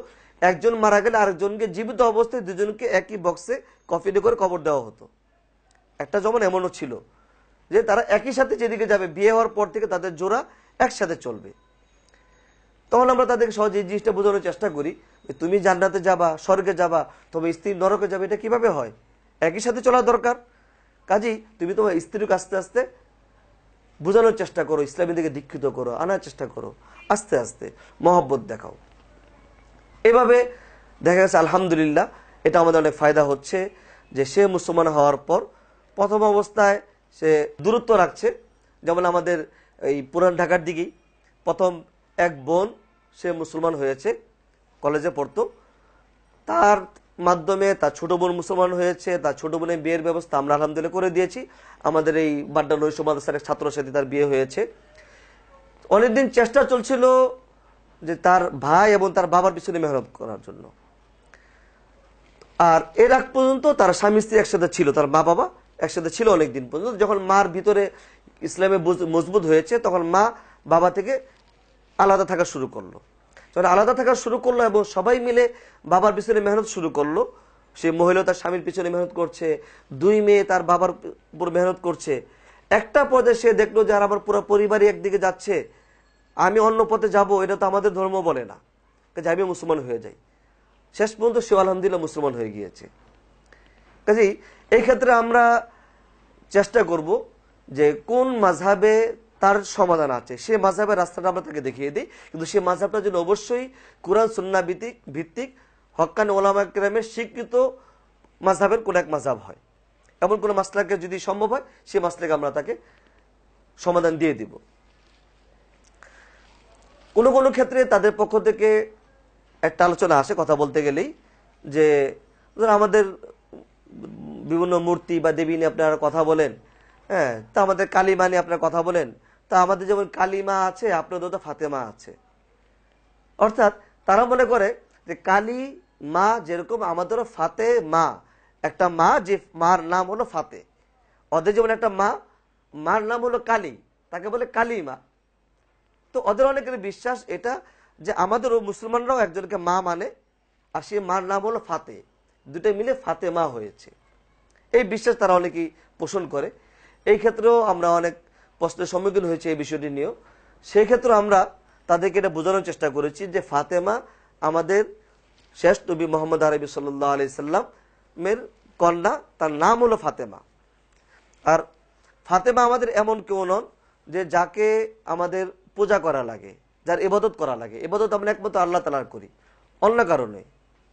একজন মারা গেলে আরেকজনকে জীবিত অবস্থায় দুজনকে একই বক্সে কফিনে করে কবর দেওয়া হতো। একটা যেমন এমনও ছিল যে তারা একই সাথে যেদিকে যাবে, বিয়ে হওয়ার পর থেকে তাদের জোড়া একসাথে চলবে। তখন আমরা তাদেরকে সহজে এই জিনিসটা বোঝানোর চেষ্টা করি, তুমি জান্নাতে যাবা, স্বর্গে যাবা, তবে স্ত্রী নরকে যাবে, এটা কিভাবে হয়? একই সাথে চলা দরকার। কাজেই তুমি তোমার স্ত্রীকে আস্তে আস্তে বোঝানোর চেষ্টা করো, ইসলামের দিকে দীক্ষিত করো, আনার চেষ্টা করো, আস্তে আস্তে মহব্বত দেখাও। এভাবে দেখা গেছে আলহামদুলিল্লাহ এটা আমাদের অনেক ফায়দা হচ্ছে যে সে মুসলমান হওয়ার পর প্রথম অবস্থায় সে দূরত্ব রাখছে। যেমন আমাদের এই পুরান ঢাকার দিকেই প্রথম এক বোন, সে মুসলমান হয়েছে, কলেজে পড়তো, তার মাধ্যমে তার ছোট বোন মুসলমান হয়েছে। তার ছোট বোনের বিয়ের ব্যবস্থা আমরা আলহামদুলিল্লাহ করে দিয়েছি। আমাদের এই বাড্ডা নৈশ মাদ্রাসার ছাত্র সাথে তার বিয়ে হয়েছে। অনেকদিন চেষ্টা চলছিল যে তার ভাই এবং তার বাবার পিছনে মেহনত করার জন্য। আর এর আগ পর্যন্ত তার স্বামী স্ত্রী একসাথে ছিল, তার মা বাবা একসাথে ছিল অনেকদিন পর্যন্ত। যখন মার ভিতরে ইসলামে মজবুত হয়েছে তখন মা বাবা থেকে আলাদা থাকা শুরু করলো। যখন আলাদা থাকা শুরু করলো এবং সবাই মিলে বাবার পিছনে মেহনত শুরু করলো, সে মহিলা তার স্বামীর পিছনে মেহনত করছে, দুই মেয়ে তার বাবার উপর মেহনত করছে। একটা পথে সে দেখলো যে আর আমার পুরো পরিবারই একদিকে যাচ্ছে, আমি অন্য পথে যাব, এটা তো আমাদের ধর্ম বলে না, কাজে আমি মুসলমান হয়ে যাই। শেষ পর্যন্ত সে আলহামদুলিল্লাহ মুসলমান হয়ে গিয়েছে। কাজেই এই ক্ষেত্রে আমরা চেষ্টা করব যে কোন মাযহাবে তার সমাধান আছে, সে মাযহাবের রাস্তাটা আমরা তাকে দেখিয়ে দিই। কিন্তু সে মাযহাবটা যেন অবশ্যই কুরআন সুন্নাহ ভিত্তিক হক্কানি ওলামা কেরামের স্বীকৃত মাযহাবের কোন এক মাযহাব হয়। এমন কোন মাসলাকে যদি সম্ভব হয় সেই মাসলাকে আমরা তাকে সমাধান দিয়ে দিব। কোনো কোনো ক্ষেত্রে তাদের পক্ষ থেকে একটা আলোচনা আসে কথা বলতে গেলেই যে আমাদের বিভিন্ন মূর্তি বা দেবী নিয়ে আপনারা কথা বলেন, হ্যাঁ, তা আমাদের কালিমা নিয়ে আপনারা কথা বলেন, তা আমাদের যেমন কালিমা আছে আপনাদের তো ফাতেমা আছে। অর্থাৎ তারা মনে করে যে কালী মা যেরকম আমাদেরও ফাতে মা, একটা মা, যে মার নাম হলো ফাতে, ওদের যেমন একটা মা, মার নাম হলো কালী, তাকে বলে কালী মা। তো ওদের অনেকের বিশ্বাস এটা যে আমাদেরও মুসলমানরাও একজনকে মা মানে, আর সে মার নাম হলো ফাতে, দুটো মিলে ফাতে মা হয়েছে। এই বিশ্বাস তারা অনেকেই পোষণ করে। এই ক্ষেত্রেও আমরা অনেক প্রশ্নের সম্মুখীন হয়েছে এই বিষয়টি নিয়েও। সেই ক্ষেত্রে আমরা তাদেরকে এটা বোঝানোর চেষ্টা করেছি যে ফাতেমা আমাদের শেষ নবী মুহাম্মদ আরবি সাল্লাল্লাহু আলাইহি সাল্লামের কন্যা, তার নাম হলো ফাতেমা। আর ফাতেমা আমাদের এমন কেউ নন যে যাকে আমাদের পূজা করা লাগে, যার ইবাদত করা লাগে। ইবাদত আমরা একমাত্র আল্লাহ তাআলার করি, অন্য কারণে।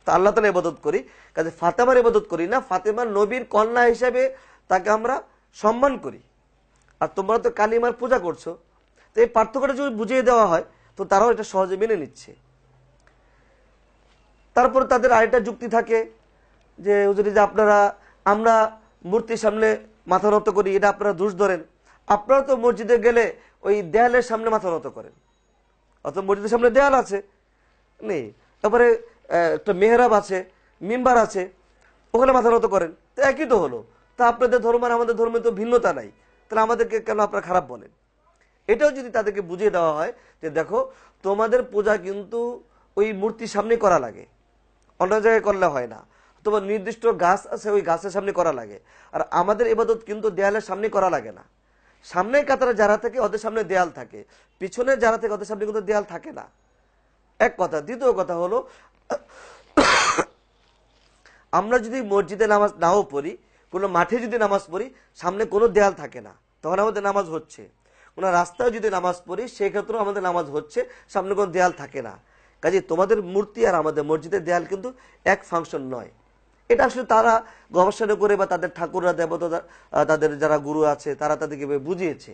তা আল্লাহ তাআলা ইবাদত করি, কাজে ফাতেমার ইবাদত করি না। ফাতেমার নবীর কন্যা হিসেবে তাকে আমরা সম্মান করি। আর তোমরা তো কালিমার পূজা করছো, তো এই পার্থক্যটা যদি বুঝিয়ে দেওয়া হয় তো তারাও এটা সহজে মেনে নিচ্ছে। তারপরে তাদের আরেকটা যুক্তি থাকে যে হুজুর, যে আমরা মূর্তির সামনে মাথা নত করি, এটা আপনারা দোষ ধরেন। আপনারা তো মসজিদে গেলে ওই দেয়ালের সামনে মাথা নত করেন, অত মসজিদের সামনে দেয়াল আছে নেই, তারপরে একটা মেহরাব আছে, মিম্বার আছে, ওখানে মাথা নত করেন, তো একই তো হলো। তা আপনাদের ধর্ম আর আমাদের ধর্মে তো ভিন্নতা নাই, তাহলে আমাদেরকে কেন আপনারা খারাপ বলেন? এটাও যদি তাদেরকে বুঝিয়ে দেওয়া হয় যে দেখো তোমাদের পূজা কিন্তু ওই মূর্তির সামনে করা লাগে, অন্য জায়গায় করলে হয় না। তোমার নির্দিষ্ট গাছ আছে, ওই গাছের সামনে করা লাগে। আর আমাদের ইবাদত কিন্তু দেয়ালের সামনে করা লাগে না। সামনে কাতারে যারা থাকে ওদের সামনে দেয়াল থাকে, পিছনে যারা থাকে ওদের সামনে কিন্তু দেয়াল থাকে না, এক কথা। দ্বিতীয় কথা হলো, আমরা যদি মসজিদে নামাজ নাও পড়ি, কোনো মাঠে যদি নামাজ পড়ি, সামনে কোনো দেয়াল থাকে না, তখন আমাদের নামাজ হচ্ছে। কোনো রাস্তায় যদি নামাজ পড়ি, সেক্ষেত্রেও আমাদের নামাজ হচ্ছে, সামনে কোনো দেয়াল থাকে না। কাজে তোমাদের মূর্তি আর আমাদের মসজিদের দেয়াল কিন্তু এক ফাংশন নয়। এটা আসলে তারা গবেষণা করে বা তাদের ঠাকুররা, দেবতা, তাদের যারা গুরু আছে তারা তাদেরকে বুঝিয়েছে।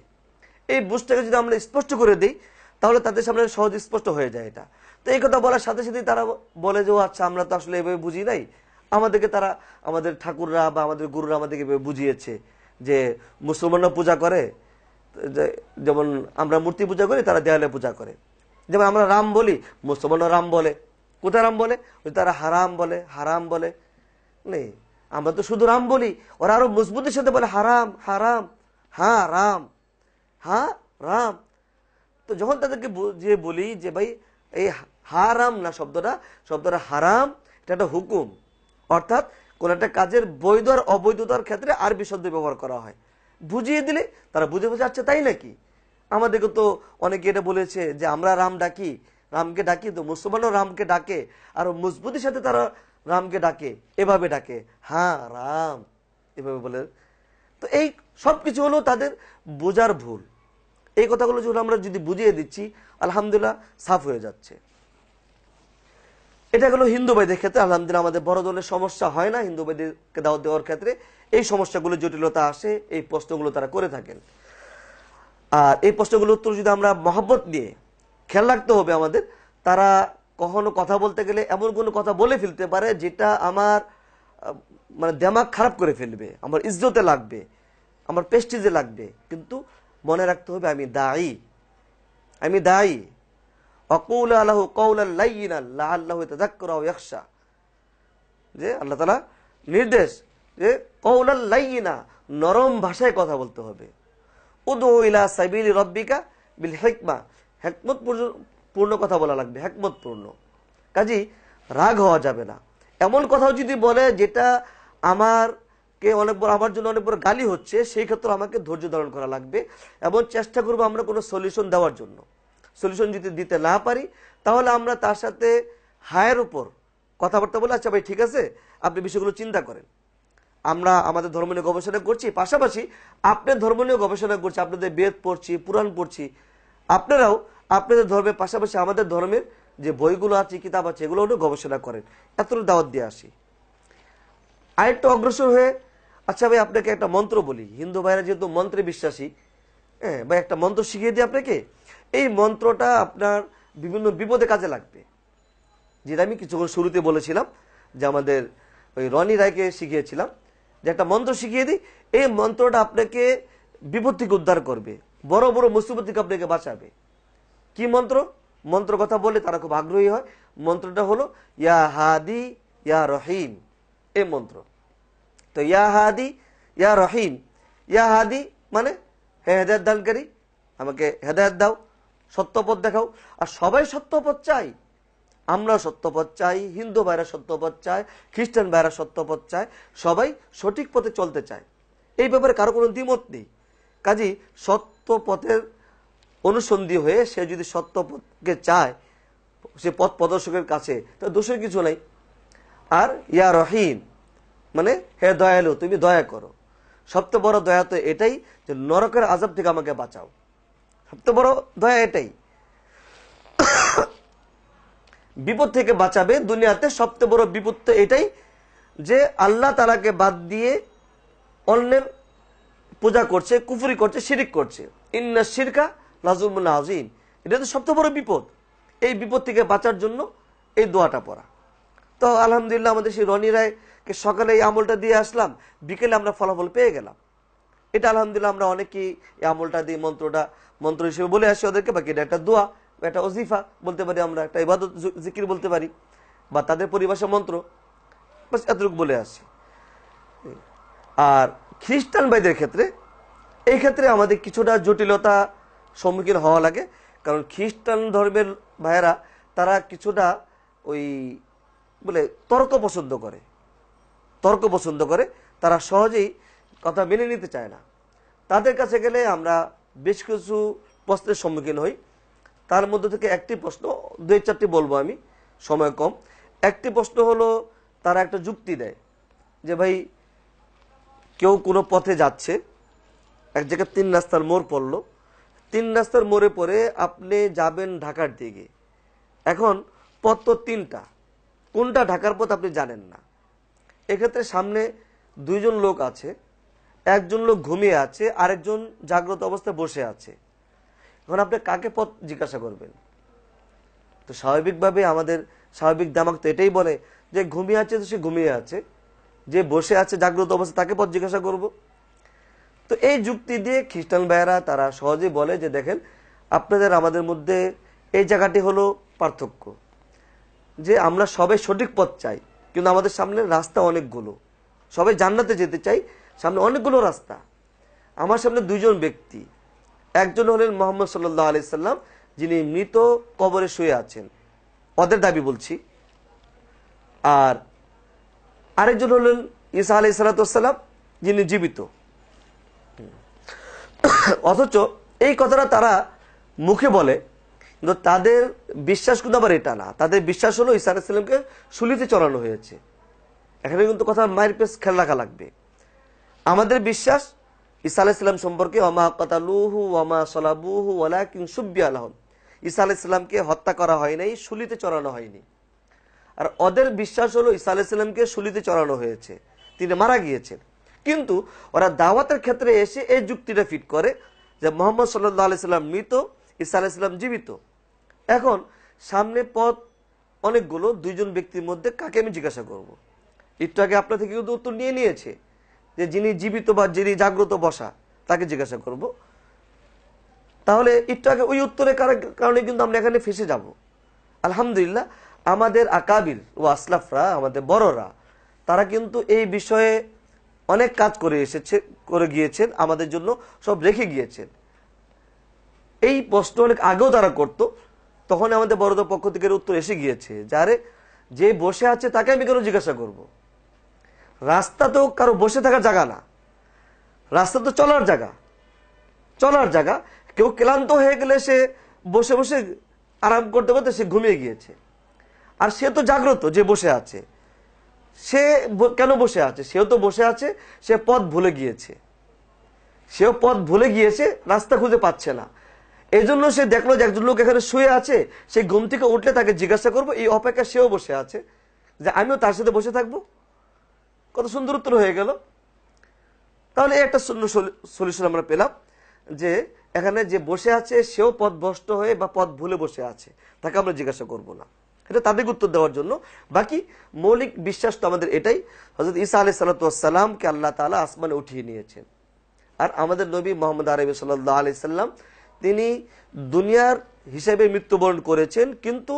এই বুঝটাকে যদি আমরা স্পষ্ট করে দিই, তাহলে তাদের সামনে সহজ স্পষ্ট হয়ে যায় এটা। তো এই কথা বলার সাথে সাথে তারা বলে যে আচ্ছা, আমরা তো আসলে এভাবে বুঝি নাই, আমাদেরকে তারা, আমাদের ঠাকুররা বা আমাদের গুরুরা আমাদেরকে বুঝিয়েছে যে মুসলমানরা পূজা করে, যেমন আমরা মূর্তি পূজা করি, তারা দেয়ালে পূজা করে। যেমন আমরা রাম বলি, মুসলমানরা রাম বলে। কোথায় রাম বলে? তারা হারাম বলে, হারাম বলে নেই। আমরা তো শুধু রাম বলি, ওরা আরো মজবুতের সাথে বলে হারাম, হারাম, হ্যাঁ রাম, হ্যাঁ রাম। তো যখন তাদেরকে বুঝিয়ে বলি যে ভাই এই হারাম না, শব্দটা হারাম, এটা একটা হুকুম, অর্থাৎ কোন একটা কাজের বৈধ আর অবৈধতার ক্ষেত্রে আরবি শব্দ ব্যবহার করা হয়। বুঝিয়ে দিলে তারা বুঝে আচ্ছা তাই নাকি। আমাদেরকে তো অনেকে এটা বলেছে যে আমরা রাম ডাকি, রামকে ডাকি, তো মুসলমানও রামকে ডাকে, আর মজবুতির সাথে তারা রামকে ডাকে, এভাবে ডাকে, হ্যাঁ রাম, এভাবে বলে। তো এই সবকিছু হলো তাদের বোঝার ভুল। এই কথাগুলো যখন আমরা যদি বুঝিয়ে দিচ্ছি, আলহামদুলিল্লাহ সাফ হয়ে যাচ্ছে। এটা হলো হিন্দু ভাইদের ক্ষেত্রে আলহামদুলিল্লাহ আমাদের বড় ধরনের সমস্যা হয় না। হিন্দু ভাইদেরকে দাওয়াত দেওয়ার ক্ষেত্রে এই সমস্যাগুলো, জটিলতা আসে, এই প্রশ্নগুলো তারা করে থাকেন। আর এই প্রশ্নগুলোর উত্তর যদি আমরা মহব্বত নিয়ে, খেয়াল রাখতে হবে আমাদের, তারা কখনো কথা বলতে গেলে এমন কোনো কথা বলে ফেলতে পারে যেটা আমার মানে দিমাগ খারাপ করে ফেলবে, আমার ইজ্জতে লাগবে, আমার প্রেস্টিজে লাগবে। কিন্তু মনে রাখতে হবে আমি দায়ী, আমি দায়ী। অকুল আল্লাহ কওলাল লাইয়িনা লাআল্লাহু ইয়াতাযাক্কারু আও ইয়াখশা, যে আল্লাহ তাআলা নির্দেশ যে কওলাল লাইয়িনা, নরম ভাষায় কথা বলতে হবে। উদউ ইলা সাবিলি রাব্বিকা বিল হিকমা, হিকমত পূর্ণ কথা বলা লাগবে, হিকমত পূর্ণ। কাজী রাগ হওয়া যাবে না। এমন কথাও যদি বলে যেটা আমারকে অনেক বড়, আমার জন্য অনেক বড় গালি হচ্ছে, সেই ক্ষেত্রে আমাকে ধৈর্য ধারণ করা লাগবে এবং চেষ্টা করবো আমরা কোনো সলিউশন দেওয়ার জন্য। সলিউশন যদি দিতে না পারি, তাহলে আমরা তার সাথে হায়ের উপর কথাবার্তা বলে, আচ্ছা ভাই ঠিক আছে, আপনি বিষয়গুলো চিন্তা করেন, আমরা আমাদের ধর্ম নিয়ে গবেষণা করছি, পাশাপাশি আপনার ধর্ম নিয়ে গবেষণা করছি, আপনাদের বেদ পড়ছি, পুরাণ পড়ছি, আপনারাও আপনাদের ধর্মের পাশাপাশি আমাদের ধর্মের যে বইগুলো আছে, কিতাব আছে, এগুলো নিয়ে গবেষণা করেন, এতটুকু দাওয়াত দিয়ে আসি। আরেকটু অগ্রসর হয়ে, আচ্ছা ভাই আপনাকে একটা মন্ত্র বলি, হিন্দু ভাইরা যেহেতু মন্ত্রে বিশ্বাসী, হ্যাঁ ভাই একটা মন্ত্র শিখিয়ে দিই আপনাকে। এই মন্ত্রটা আপনার বিভিন্ন বিপদে কাজে লাগবে। যেটা আমি কিছুক্ষণ শুরুতে বলেছিলাম যে আমাদের ওই রনি রায়কে শিখিয়েছিলাম, যে একটা মন্ত্র শিখিয়ে দিই, এই মন্ত্রটা আপনাকে বিপদ থেকে উদ্ধার করবে, বড় বড় মুসিবত থেকে আপনাকে বাঁচাবে। কি মন্ত্র? মন্ত্র কথা বলে তারা খুব আগ্রহী হয়। মন্ত্রটা হলো ইয়া হাদি ইয়া রহিম, এই মন্ত্র। তো ইয়া হাদি ইয়া রহিম, ইয়া হাদি মানে হে হেদায়েত দানকারী, আমাকে হেদায়েত দাও, সত্যপথ দেখাও। আর সবাই সত্যপথ চাই, আমরা সত্যপথ চাই, হিন্দু ভাইরা সত্যপথ চায়, খ্রিস্টান ভাইরা সত্যপথ চায়, সবাই সঠিক পথে চলতে চায়, এই ব্যাপারে কারো কোনো দ্বিমত নেই। কাজেই সত্য পথের অনুসন্ধি হয়ে সে যদি সত্য পথকে চায়, সে পথ প্রদর্শকের কাছে, তা দোষের কিছু নাই। আর ইয়া রহিম মানে হে দয়ালু, তুমি দয়া করো। সবচেয়ে বড় দয়া তো এটাই যে নরকের আযাব থেকে আমাকে বাঁচাও, সবচেয়ে বড় দয়া এটাই। বিপদ থেকে বাঁচাবে দুনিয়াতে, সবচেয়ে বড় বিপদ তো এটাই যে আল্লাহ তাআলাকে বাদ দিয়ে অন্যের পূজা করছে, কুফরি করছে, শিরিক করছে। ইন্না শিরকা লাযুলমুন আযীম, এটা তো সবচেয়ে বড় বিপদ। এই বিপদ থেকে বাঁচার জন্য এই দোয়াটা পড়া। তো আলহামদুলিল্লাহ আমাদের সেই রনি রায়কে সকালে এই আমলটা দিয়ে আসলাম, বিকেলে আমরা ফলাফল পেয়ে গেলাম। এটা আলহামদুলিল্লাহ আমরা অনেকেই এই আমলটা দিই, মন্ত্র হিসেবে বলে আসি ওদেরকে, বাকি এটা একটা দোয়া, একটা ওজিফা বলতে পারি, আমরা একটা ইবাদত জিকির বলতে পারি, বা তাদের পরিভাষা মন্ত্র, বাস এতটুকু বলে আসি। আর খ্রিস্টান ভাইদের ক্ষেত্রে এই ক্ষেত্রে আমাদের কিছুটা জটিলতা সম্মুখীন হওয়া লাগে, কারণ খ্রিস্টান ধর্মের ভাইয়েরা তারা কিছুটা ওই বলে তর্ক পছন্দ করে, তারা সহজেই কথা মেনে নিতে চায় না। তাদের কাছে গেলে আমরা বেশ কিছু প্রশ্নের সম্মুখীন হই। তার মধ্যে থেকে একটি প্রশ্ন, 2-4টি বলবো আমি, সময় কম। একটি প্রশ্ন হলো, তারা একটা যুক্তি দেয় যে ভাই কেউ কোনো পথে যাচ্ছে, এক জায়গায় 3 রাস্তার মোড় পড়লো, 3 রাস্তার মোড়ে পড়ে আপনি যাবেন ঢাকার দিকে। এখন পথ তো 3টা, কোনটা ঢাকার পথ আপনি জানেন না। এক্ষেত্রে সামনে 2 জন লোক আছে, একজন লোক ঘুমিয়ে আছে, আরেকজন জাগ্রত অবস্থায় বসে আছে। এখন আপনি কাকে পথ জিজ্ঞাসা করবেন? তো স্বাভাবিকভাবে আমাদের স্বাভাবিক দিমাগ তো এটাই বলে যে ঘুমিয়ে আছে তো সে ঘুমিয়ে আছে, যে বসে আছে জাগ্রত অবস্থা তাকে পথ জিজ্ঞাসা করব। তো এই যুক্তি দিয়ে খ্রিস্টান ভাইয়েরা তারা সহজেই বলে যে দেখেন, আপনাদের আমাদের মধ্যে এই জায়গাটি হলো পার্থক্য, যে আমরা সবাই সঠিক পথ চাই, কিন্তু আমাদের সামনে রাস্তা অনেকগুলো, সবাই জান্নাতে যেতে চাই, সামনে অনেকগুলো রাস্তা। আমার সামনে 2 জন ব্যক্তি, একজন হলেন মুহাম্মদ সাল্লাল্লাহু আলাইহি সাল্লাম, যিনি মৃত কবরে শুয়ে আছেন, ওদের দাবি বলছি, আর আরেকজন হলেন ঈসা আলাইহিস সালাতু ওয়াস সালাম, যিনি জীবিত। অথচ এই কথাটা তারা মুখে বলে, কিন্তু তাদের বিশ্বাস কিন্তু আবার এটা না। তাদের বিশ্বাস হলো ঈসা আলাইহিস সালামকে শুলিতে চড়ানো হয়েছে। এখানে কিন্তু কথা মায়ের পেছ খেয়াল রাখা লাগবে। আমাদের বিশ্বাস ঈসা আলাইহিস সালাম সম্পর্কে, ওয়ামা কাতালুহু ওয়ামা সালাবুহু ওয়ালাকিন শুব্বিহা লাহুম, ঈসা আলাইহিস সালামকে হত্যা করা হয় নাই, শুলিতে চড়ানো হয়নি। আর ওদের বিশ্বাস হলো ঈসা আলাইহিস সালামকে শুলিতে চড়ানো হয়েছে, তিনি মারা গিয়েছেন। কিন্তু ওরা দাওয়াতের ক্ষেত্রে এসে এই যুক্তিটা ফিট করে যে মুহাম্মদ সাল্লাল্লাহু আলাইহি সাল্লাম মৃত, ঈসা আলাইহিস সালাম জীবিত। এখন সামনে পথ অনেকগুলো, 2 জন ব্যক্তির মধ্যে কাকে আমি জিজ্ঞাসা করব? একটু আগে আপনার থেকে কিন্তু উত্তর নিয়েছে যে যিনি জীবিত বা যিনি জাগ্রত বসা, তাকে জিজ্ঞাসা করব। তাহলে একটু আগে ওই উত্তরের কারণে কিন্তু আমরা এখানে ফেসে যাব। আলহামদুলিল্লাহ আমাদের আকাবির ও আসলাফরা, আমাদের বড়রা, তারা কিন্তু এই বিষয়ে অনেক কাজ করে গিয়েছেন, আমাদের জন্য সব রেখে গিয়েছেন। এই প্রশ্ন অনেক আগেও তারা করত, তখন আমাদের বড়দের পক্ষ থেকে উত্তর এসে গিয়েছে, যারে যে বসে আছে তাকে আমি কেন জিজ্ঞাসা করব? রাস্তা তো কারো বসে থাকার জায়গা না, রাস্তা তো চলার জায়গা। কেউ ক্লান্ত হয়ে গেলে সে বসে বসে আরাম করতে করতে সে ঘুমিয়ে গিয়েছে, আর সে তো জাগ্রত, যে বসে আছে সে কেন বসে আছে? সেও তো বসে আছে, সে পথ ভুলে গিয়েছে, রাস্তা খুঁজে পাচ্ছে না। এই জন্য সে দেখলো যে একজন লোক এখানে শুয়ে আছে, সে ঘুম থেকে উঠলে তাকে জিজ্ঞাসা করবো, এই অপেক্ষা সেও বসে আছে যে আমিও তার সাথে বসে থাকবো। কত সুন্দর উত্তর হয়ে গেল। তাহলে এই একটা সলিউশন আমরা পেলাম যে এখানে যে বসে আছে সেও পথভ্রষ্ট হয়ে বা পথ ভুলে বসে আছে, তাকে আমরা জিজ্ঞাসা করব না। এটা তাদেরকে উত্তর দেওয়ার জন্য। বাকি মৌলিক বিশ্বাস তো আমাদের এটাই, হযরত ঈসা আলাইহিস সালাতু ওয়াস সালামকে আল্লাহ তাআলা আসমানে উঠিয়ে নিয়েছেন। আর আমাদের নবী মুহাম্মদ আরবি সাল্লাল্লাহু আলাইহি সাল্লাম, তিনি দুনিয়ার হিসেবে মৃত্যুবরণ করেছেন, কিন্তু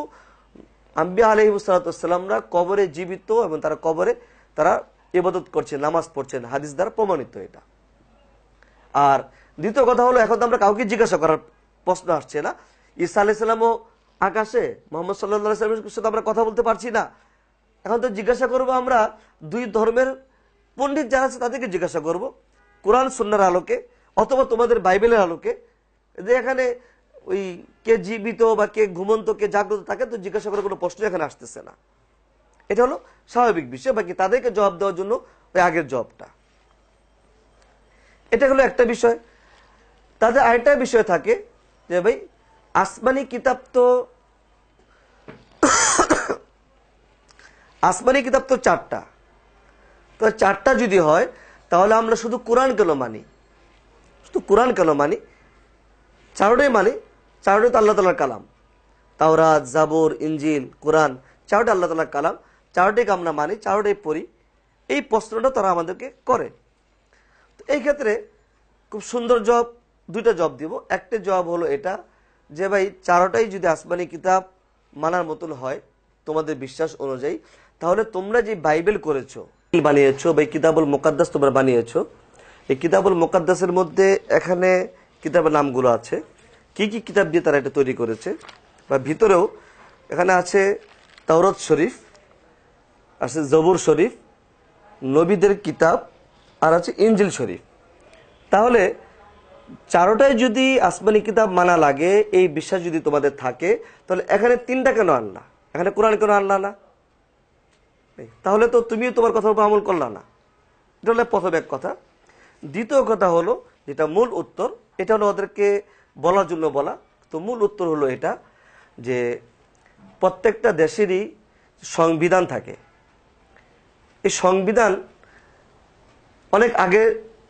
আম্বিয়া আলাইহিস সালাতু ওয়াস সালামরা কবরে জীবিত, এবং তারা কবরে তারা ইবাদত করছেন, নামাজ পড়ছেন, হাদিস দ্বারা প্রমাণিত এটা। আর দ্বিতীয় কথা হলো, এখন তো আমরা কাউকে জিজ্ঞাসা করার প্রশ্ন আসছে না। ঈসা আলাইহিস সালামও আকাশে, মুহাম্মদ সাল্লাল্লাহু আলাইহি ওয়াসাল্লামের সাথে আমরা কথা বলতে পারছি না। এখন তো জিজ্ঞাসা করব আমরা 2 ধর্মের পণ্ডিত যারা আছে তাদেরকে জিজ্ঞাসা করব, কোরআন সুন্নাহর আলোকে অথবা তোমাদের বাইবেলের আলোকে, যে এখানে ওই কে জীবিত বা কে ঘুমন্ত কে জাগ্রত, তাকে তো জিজ্ঞাসা করার কোনো প্রশ্ন এখানে আসতেছে না। এটা হলো স্বাভাবিক বিষয়। বাকি তাদেরকে জবাব দেওয়ার জন্য ওই আগের জবাবটা, এটা হলো একটা বিষয়। তাদের আরেকটা বিষয় থাকে যে ভাই আসমানি কিতাব তো 4টা, তো 4টা যদি হয় তাহলে আমরা শুধু কোরআন কেন মানি? 4টাই মানি। 4টাই তো আল্লাহ তাআলার কালাম, তাওরাত, জাবুর, ইনজিল, কোরআন, 4টা আল্লাহ তাআলার কালাম, 4টাকে আমরা মানি, 4টাই পড়ি। এই প্রশ্নটা তারা আমাদেরকে করে। তো এই ক্ষেত্রে খুব সুন্দর জবাব, দুইটা জবাব দিব। একটা জবাব হলো এটা যে ভাই চারোটাই যদি আসমানি কিতাব মানার মতন হয় তোমাদের বিশ্বাস অনুযায়ী, তাহলে তোমরা যে বাইবেল করেছো, বানিয়েছো বা কিতাবুল মুকাদ্দাস তোমরা বানিয়েছো, এই কিতাবুল মুকাদ্দাসের মধ্যে এখানে কিতাবের নামগুলো আছে, কি কি কিতাব দিয়ে তারা এটা তৈরি করেছে, বা ভিতরেও এখানে আছে তাওরাত শরীফ, আছে জবুর শরীফ, নবীদের কিতাব, আর আছে ইনজিল শরীফ। তাহলে চারোটায় যদি আসমানি কিতাব মানা লাগে, এই বিশ্বাস যদি তোমাদের থাকে, তাহলে এখানে তিনটা কেন আনলা? এখানে কোরআন কেন আনলা না? তাহলে তো তুমিও তোমার কথার উপর আমল করলা না। এটা হলো প্রথম এক কথা। দ্বিতীয় কথা হলো, যেটা মূল উত্তর, এটা হলো ওদেরকে বলার জন্য বলা। তো মূল উত্তর হলো এটা যে প্রত্যেকটা দেশেরই সংবিধান থাকে। এই সংবিধান অনেক আগে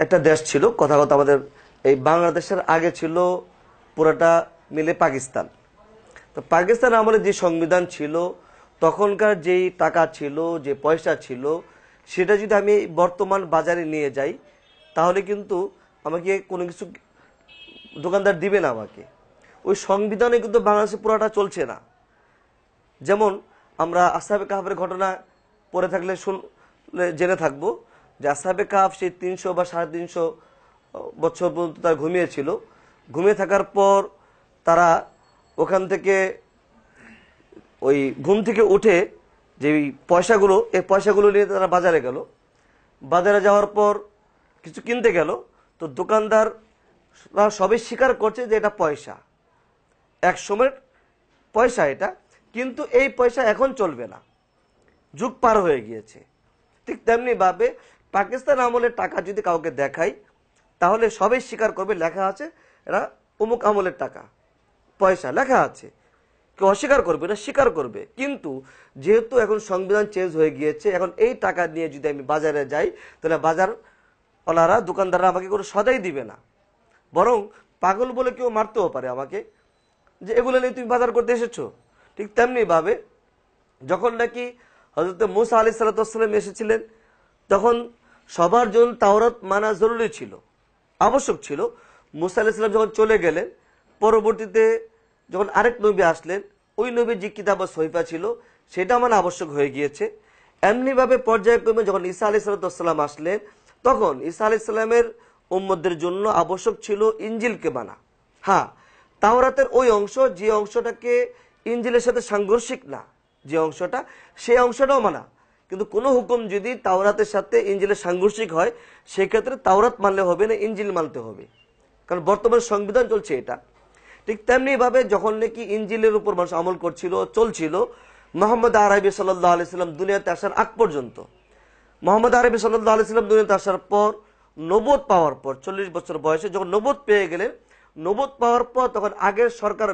একটা দেশ ছিল, কথা আমাদের এই বাংলাদেশের আগে ছিল পুরোটা মিলে পাকিস্তান। তো পাকিস্তান আমলে যে সংবিধান ছিল, তখনকার যেই টাকা ছিল, যে পয়সা ছিল, সেটা যদি আমি বর্তমান বাজারে নিয়ে যাই, তাহলে কিন্তু আমাকে কোনো কিছু দোকানদার দিবে না আমাকে। ওই সংবিধানে কিন্তু বাংলাদেশে পুরোটা চলছে না। যেমন আমরা আসহাবে কাহাফের ঘটনা পড়ে থাকলে জেনে থাকবো যে আসহাবে কাহাফ সেই 300 বা 350 বছর পর্যন্ত তারা ঘুমিয়েছিল। ঘুমিয়ে থাকার পর তারা ওখান থেকে ওই ঘুম থেকে উঠে যে পয়সাগুলো, এই পয়সাগুলো নিয়ে তারা বাজারে গেল। বাজারে যাওয়ার পর কিছু কিনতে গেল, তো দোকানদাররা সবাই স্বীকার করছে যে এটা পয়সা, এক সময়ের পয়সা এটা, কিন্তু এই পয়সা এখন চলবে না, যুগ পার হয়ে গিয়েছে। ঠিক তেমনি ভাবে পাকিস্তান আমলের টাকা যদি কাউকে দেখাই, তাহলে সবাই স্বীকার করবে, লেখা আছে এরা অমুক আমলের টাকা, পয়সা লেখা আছে, কেউ অস্বীকার করবে না, স্বীকার করবে। কিন্তু যেহেতু এখন সংবিধান চেঞ্জ হয়ে গিয়েছে, এখন এই টাকা নিয়ে যদি আমি বাজারে যাই, তাহলে বাজারওয়ালারা, দোকানদাররা আমাকে কোনো সদাই দিবে না, বরং পাগল বলে কেউ মারতেও পারে আমাকে, যে এগুলো নিয়ে তুমি বাজার করতে এসেছো। ঠিক তেমনি ভাবে যখন নাকি হযরত মূসা আলাইহিস সালাম এসেছিলেন, তখন সবার জন্য তাওরাত মানা জরুরি ছিল, আবশ্যক ছিল। মূসা আলাইহিস সালাম যখন চলে গেলেন, পরবর্তীতে যখন আরেক নবী আসলেন, ওই নবীর যে কিতাব বা সহিফা ছিল সেটা মানা আবশ্যক হয়ে গিয়েছে। এমনিভাবে পর্যায়ক্রমে যখন ঈসা আলাইহিস সালাম আসলেন, তখন ঈসা আলাইহিস সালামের উম্মতদের জন্য আবশ্যক ছিল ইনজিলকে মানা। হ্যাঁ, তাওরাতের ওই অংশ, যে অংশটাকে ইনজিলের সাথে সাংঘর্ষিক না, যে অংশটা, সেই অংশটাও মানা। কিন্তু কোনো হুকুম যদি তাওরাতের সাথে ইনজিলের সাংঘর্ষিক হয়, সেক্ষেত্রে তাওরাত মানলে হবে না, ইনজিল মানতে হবে, কারণ বর্তমান সংবিধান চলছে এটা। ঠিক তেমনি ভাবে যখন নাকি ইনজিলের উপর মানুষ আমল করছিল, চলছিল, মুহাম্মদ আরবি সাল্লাল্লাহু আলাইহি সাল্লাম দুনিয়াতে আসার আগ পর্যন্ত। মুহাম্মদ আরবি সাল্লাল্লাহু আলাইহি সাল্লাম দুনিয়াতে আসার পর, নবুয়ত পাওয়ার পর, 40 বছর বয়সে যখন নবুয়ত পেয়ে গেলেন, নবুয়ত পাওয়ার পর তখন আগের সরকার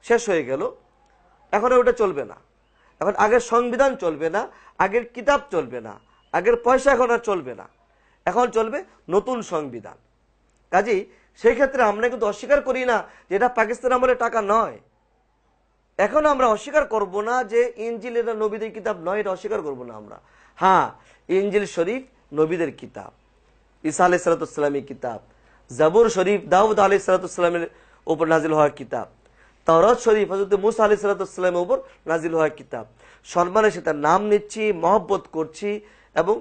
শেষ হয়ে গেল, এখন ওটা চলবে না। এখন আগের সংবিধান চলবে না, আগের কিতাব চলবে না, আগের পয়সা এখন আর চলবে না, এখন চলবে নতুন সংবিধান। কাজেই সেই ক্ষেত্রে আমরা কিন্তু অস্বীকার করি না যে এটা পাকিস্তান আমলের টাকা নয়। এখন আমরা অস্বীকার করব না যে ইনজিল এটা নবীদের কিতাব নয়, এটা অস্বীকার করব না আমরা। হ্যাঁ, ইনজিল শরীফ নবীদের কিতাব, ঈসা আলাইহিস সালামের কিতাব, জাবুর শরীফ দাউদ আলাইহিস সালামের উপর নাজিল হওয়া কিতাব, তাওরাত শরীফ হযরত মূসা আলাইহিস সালামের উপর নাজিল হওয়া কিতাব। সম্মানের সাথে নাম নিচ্ছি, মহব্বত করছি, এবং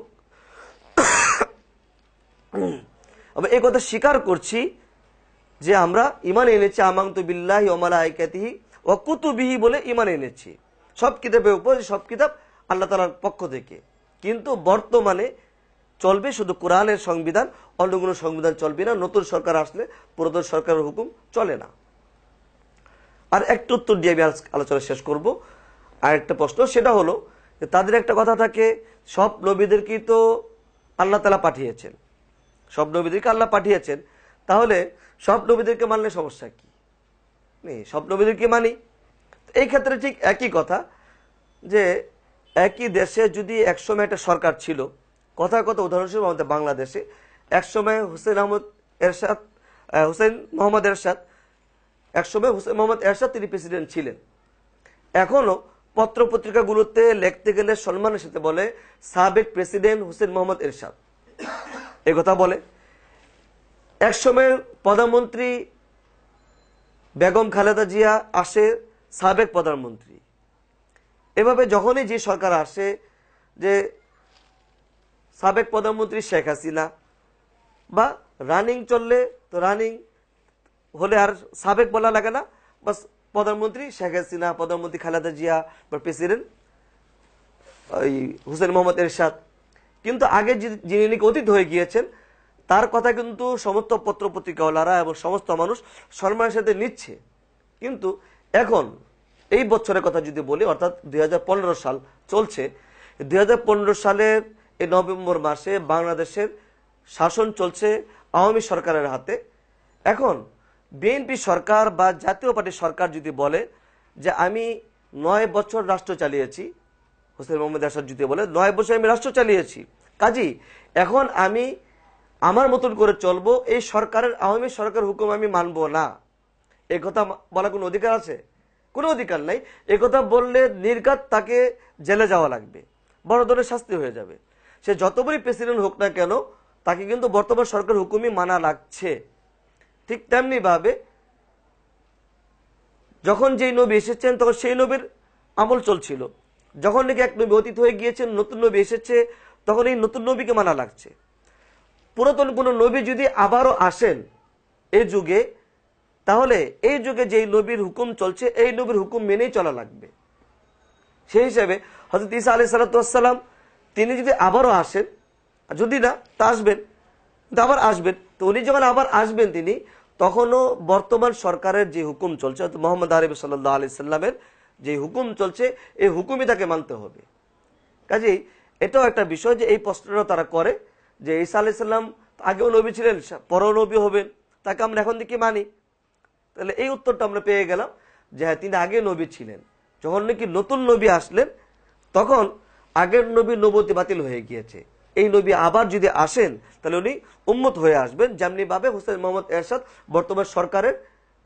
এই কথা স্বীকার করছি যে আমরা ঈমান এনেছি, আমানতু বিল্লাহি ওয়া মালাইকাতিহি ওয়া কুতুবিহি বলে ঈমান এনেছি। সব কিতাবের উপর, সব কিতাব আল্লাহ তাআলার পক্ষ থেকে। কিন্তু বর্তমানে চলবে শুধু কোরআনের সংবিধান, অন্য কোনো সংবিধান চলবে না। নতুন সরকার আসলে পুরাতন সরকারের হুকুম চলে না। আর একটা উত্তর দিয়ে আমি আলোচনা শেষ করব। আর একটা প্রশ্ন, সেটা হলো যে তাদের একটা কথা থাকে, সব নবীদেরকেই তো আল্লাহ তাআলা পাঠিয়েছেন, সব নবীদেরকে আল্লাহ পাঠিয়েছেন, তাহলে সব নবীদেরকে মানলে সমস্যা কি? নেই, সব নবীদেরকে মানি। এই ক্ষেত্রে ঠিক একই কথা, যে একই দেশে যদি একসময় একটা সরকার ছিল, কথার কথা উদাহরণস্বরূপ আমাদের বাংলাদেশে একসময় হুসেন মোহাম্মদ এরশাদ, একসময় হুসেন মোহাম্মদ এরশাদ তিনি প্রেসিডেন্ট ছিলেন। এখনো পত্র পত্রিকাগুলোতে লিখতে গেলে সম্মানের সাথে বলে সাবেক প্রেসিডেন্ট হুসেন মোহাম্মদ এরশাদ, এই কথা বলে। একসময় প্রধানমন্ত্রী বেগম খালেদা জিয়া আসে সাবেক প্রধানমন্ত্রী, এভাবে যখনই যে সরকার আসে, যে সাবেক প্রধানমন্ত্রী শেখ হাসিনা বা রানিং চললে তো রানিং হলে আর সাবেক বলা লাগে না, বাস প্রধানমন্ত্রী শেখ হাসিনা, প্রধানমন্ত্রী খালেদা জিয়া বা প্রেসিডেন্ট হুসেন মোহাম্মদ এরশাদ। কিন্তু আগে যিনি অতীত হয়ে গিয়েছেন তার কথা কিন্তু সমস্ত পত্র পত্রিকাওয়ালারা এবং সমস্ত মানুষ সম্মানের সাথে নিচ্ছে। কিন্তু এখন এই বছরের কথা যদি বলি, অর্থাৎ 2015 সাল চলছে, 2015 সালের এই নভেম্বর মাসে বাংলাদেশের শাসন চলছে আওয়ামী সরকারের হাতে। এখন বিএনপি সরকার বা জাতীয় পার্টির সরকার যদি বলে যে আমি 9 বছর রাষ্ট্র চালিয়েছি, হোসেন মোহাম্মদ এরশাদ যদি বলে 9 বছর আমি রাষ্ট্র চালিয়েছি, কাজী এখন আমি আমার মতন করে চলবো, এই সরকারের আওয়ামী সরকার হুকুম আমি মানবো না, এই কথা বলার কোনো অধিকার আছে? কোনো অধিকার নাই। এই কথা বললে নির্ঘাত তাকে জেলে যাওয়া লাগবে, বড় ধরনের শাস্তি হয়ে যাবে। সে যতবারই প্রেসিডেন্ট হোক না কেন তাকে কিন্তু বর্তমান সরকার হুকুমই মানা লাগছে। ঠিক তেমনি ভাবে যখন যেই নবী এসেছেন তখন সেই নবীর আমল চলছিল, যখন নাকি এক নবী অতীত হয়ে গিয়েছেন নতুন নবী এসেছে তখন এই নতুন নবীকে মানা লাগছে। পুরাতন কোন নবী যদি আবারও আসেন এই যুগে, তাহলে এই যুগে যেই নবীর হুকুম চলছে এই নবীর হুকুম মেনেই চলা লাগবে। সেই হিসাবে হযরত ঈসা আলাইহিস সালাম তিনি যদি আবারও আসেন, যদি না তা আসবেন, কিন্তু আবার আসবেন, তো উনি যখন আবার আসবেন তিনি তখনও বর্তমান সরকারের যে হুকুম চলছে অর্থাৎ মুহাম্মদ আরবি সাল্লাল্লাহু আলাইহি সাল্লামের যে হুকুম চলছে এই হুকুমই তাকে মানতে হবে। কাজেই এটাও একটা বিষয় যে এই প্রশ্নটা তারা করে যে ঈসা আলাইহিস সালাম আগেও নবী ছিলেন, পরেও নবী হবেন, তাকে আমরা এখন থেকে মানি। তাহলে এই উত্তরটা আমরা পেয়ে গেলাম যে হ্যাঁ তিনি আগে নবী ছিলেন। যখন নাকি নতুন নবী আসলেন তখন আগের নবীর নবুয়ত বাতিল হয়ে গিয়েছে, এই নবী আবার যদি আসেন তাহলে উনি উম্মত হয়ে আসবেন, যেমনি ভাবে হোসেন মোহাম্মদ এরশাদ বর্তমান সরকারের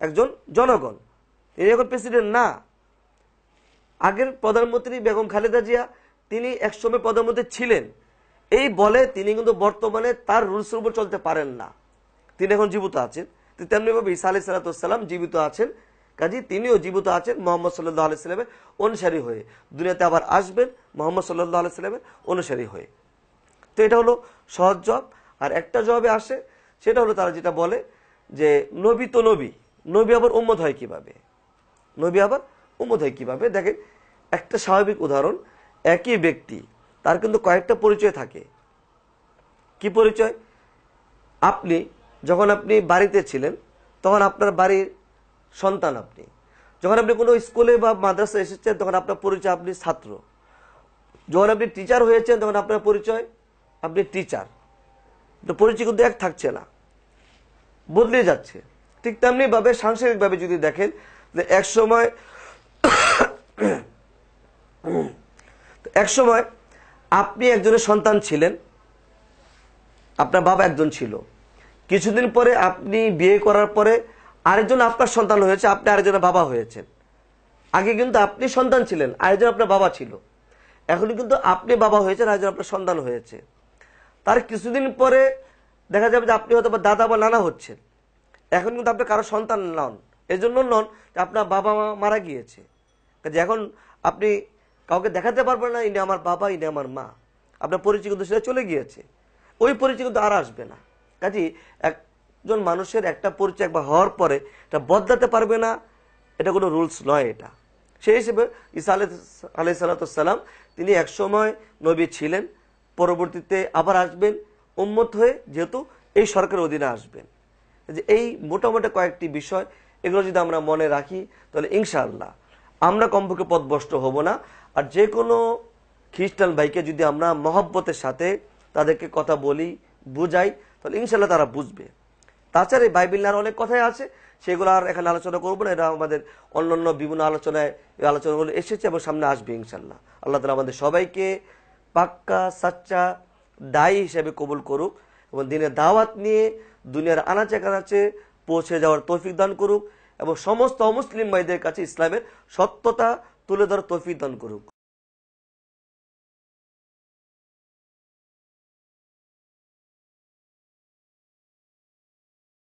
একজন জনগণ, তিনি এখন প্রেসিডেন্ট না। আগের প্রধানমন্ত্রী বেগম খালেদা জিয়া তিনি একসময় প্রধানমন্ত্রী ছিলেন, এই বলে তিনি কিন্তু বর্তমানে তার রুলসের উপর চলতে পারেন না, তিনি এখন জীবিত আছেন। তেমনি ভাবে ঈসা আলাইহিস সালাম জীবিত আছেন, কাজী তিনিও জীবিত আছেন মুহাম্মদ সাল্লাল্লাহু আলাইহি সাল্লামের অনুসারী হয়ে, দুনিয়াতে আবার আসবেন মুহাম্মদ সাল্লাল্লাহু আলাইহি সাল্লামের অনুসারী হয়ে। তো এটা হলো সহজ জবাব। আর একটা জবাবে আসে, সেটা হলো তারা যেটা বলে যে নবী তো নবী, নবী আবার উম্মত হয় কিভাবে, নবী আবার উম্মত হয় কিভাবে? দেখেন একটা স্বাভাবিক উদাহরণ, একই ব্যক্তি তার কিন্তু কয়েকটা পরিচয় থাকে। কি পরিচয়? আপনি যখন আপনি বাড়িতে ছিলেন তখন আপনার বাড়ির সন্তান আপনি, যখন আপনি কোনো স্কুলে বা মাদ্রাসায় এসেছেন তখন আপনার পরিচয় আপনি ছাত্র, যখন আপনি টিচার হয়েছেন তখন আপনার পরিচয় আপনি টিচার। তো পরিচয় কিন্তু এক থাকছে না, বদলে যাচ্ছে। ঠিক তেমনি ভাবে সাংসারিকভাবে যদি দেখেন যে এক সময় আপনি একজনের সন্তান ছিলেন, আপনার বাবা একজন ছিল, কিছুদিন পরে আপনি বিয়ে করার পরে আরেকজন আপনার সন্তান হয়েছে, আপনি আরেকজনের বাবা হয়েছেন। আগে কিন্তু আপনি সন্তান ছিলেন, আরেকজন আপনার বাবা ছিল, এখন কিন্তু আপনি বাবা হয়েছেন, আরেকজন আপনার সন্তান হয়েছে। তার কিছুদিন পরে দেখা যাবে যে আপনি হয়তো দাদা বা নানা হচ্ছেন, এখন কিন্তু আপনি কারো সন্তান নন, এজন্য নন যে আপনার বাবা মা মারা গিয়েছে। এখন আপনি কাউকে দেখাতে পারবেন না ইনি আমার বাবা, ইনি আমার মা, আপনার পরিচয় কিন্তু সেটা চলে গিয়েছে, ওই পরিচয় কিন্তু আর আসবে না। কাজে একজন মানুষের একটা পরিচয় একবার হওয়ার পরে এটা বদলাতে পারবে না, এটা কোনো রুলস নয় এটা। সেই হিসেবে ঈসা আলাইহিস সালাম তিনি একসময় নবী ছিলেন, পরবর্তীতে আবার আসবেন উম্মত হয়ে, যেহেতু এই সরকারের অধীনে আসবেন। যে এই মোটামুটি কয়েকটি বিষয়, এগুলো যদি আমরা মনে রাখি তাহলে ইনশাআল্লাহ আমরা কমপক্ষে পথভ্রষ্ট হব না। আর যে কোনো খ্রিস্টান ভাইকে যদি আমরা মহব্বতের সাথে তাদেরকে কথা বলি, বুঝাই, তাহলে ইনশাআল্লাহ তারা বুঝবে। তাছাড়া এই বাইবেল নিয়ে অনেক কথাই আছে, সেগুলো আর এখানে আলোচনা করবো না, এটা আমাদের অন্যান্য বিভিন্ন আলোচনায় এই আলোচনাগুলো এসেছে এবং সামনে আসবে ইনশাআল্লাহ। আল্লাহ তাআলা আমাদের সবাইকে পাক্কা সাচ্চা দায়ী হিসেবে কবুল করুক এবং দিনের দাওয়াত নিয়ে দুনিয়ার আনাচে কানাচে পৌঁছে যাওয়ার তৌফিক দান করুক এবং সমস্ত অমুসলিম ভাইদের কাছে ইসলামের সত্যতা তুলে ধরার তৌফিক দান করুক।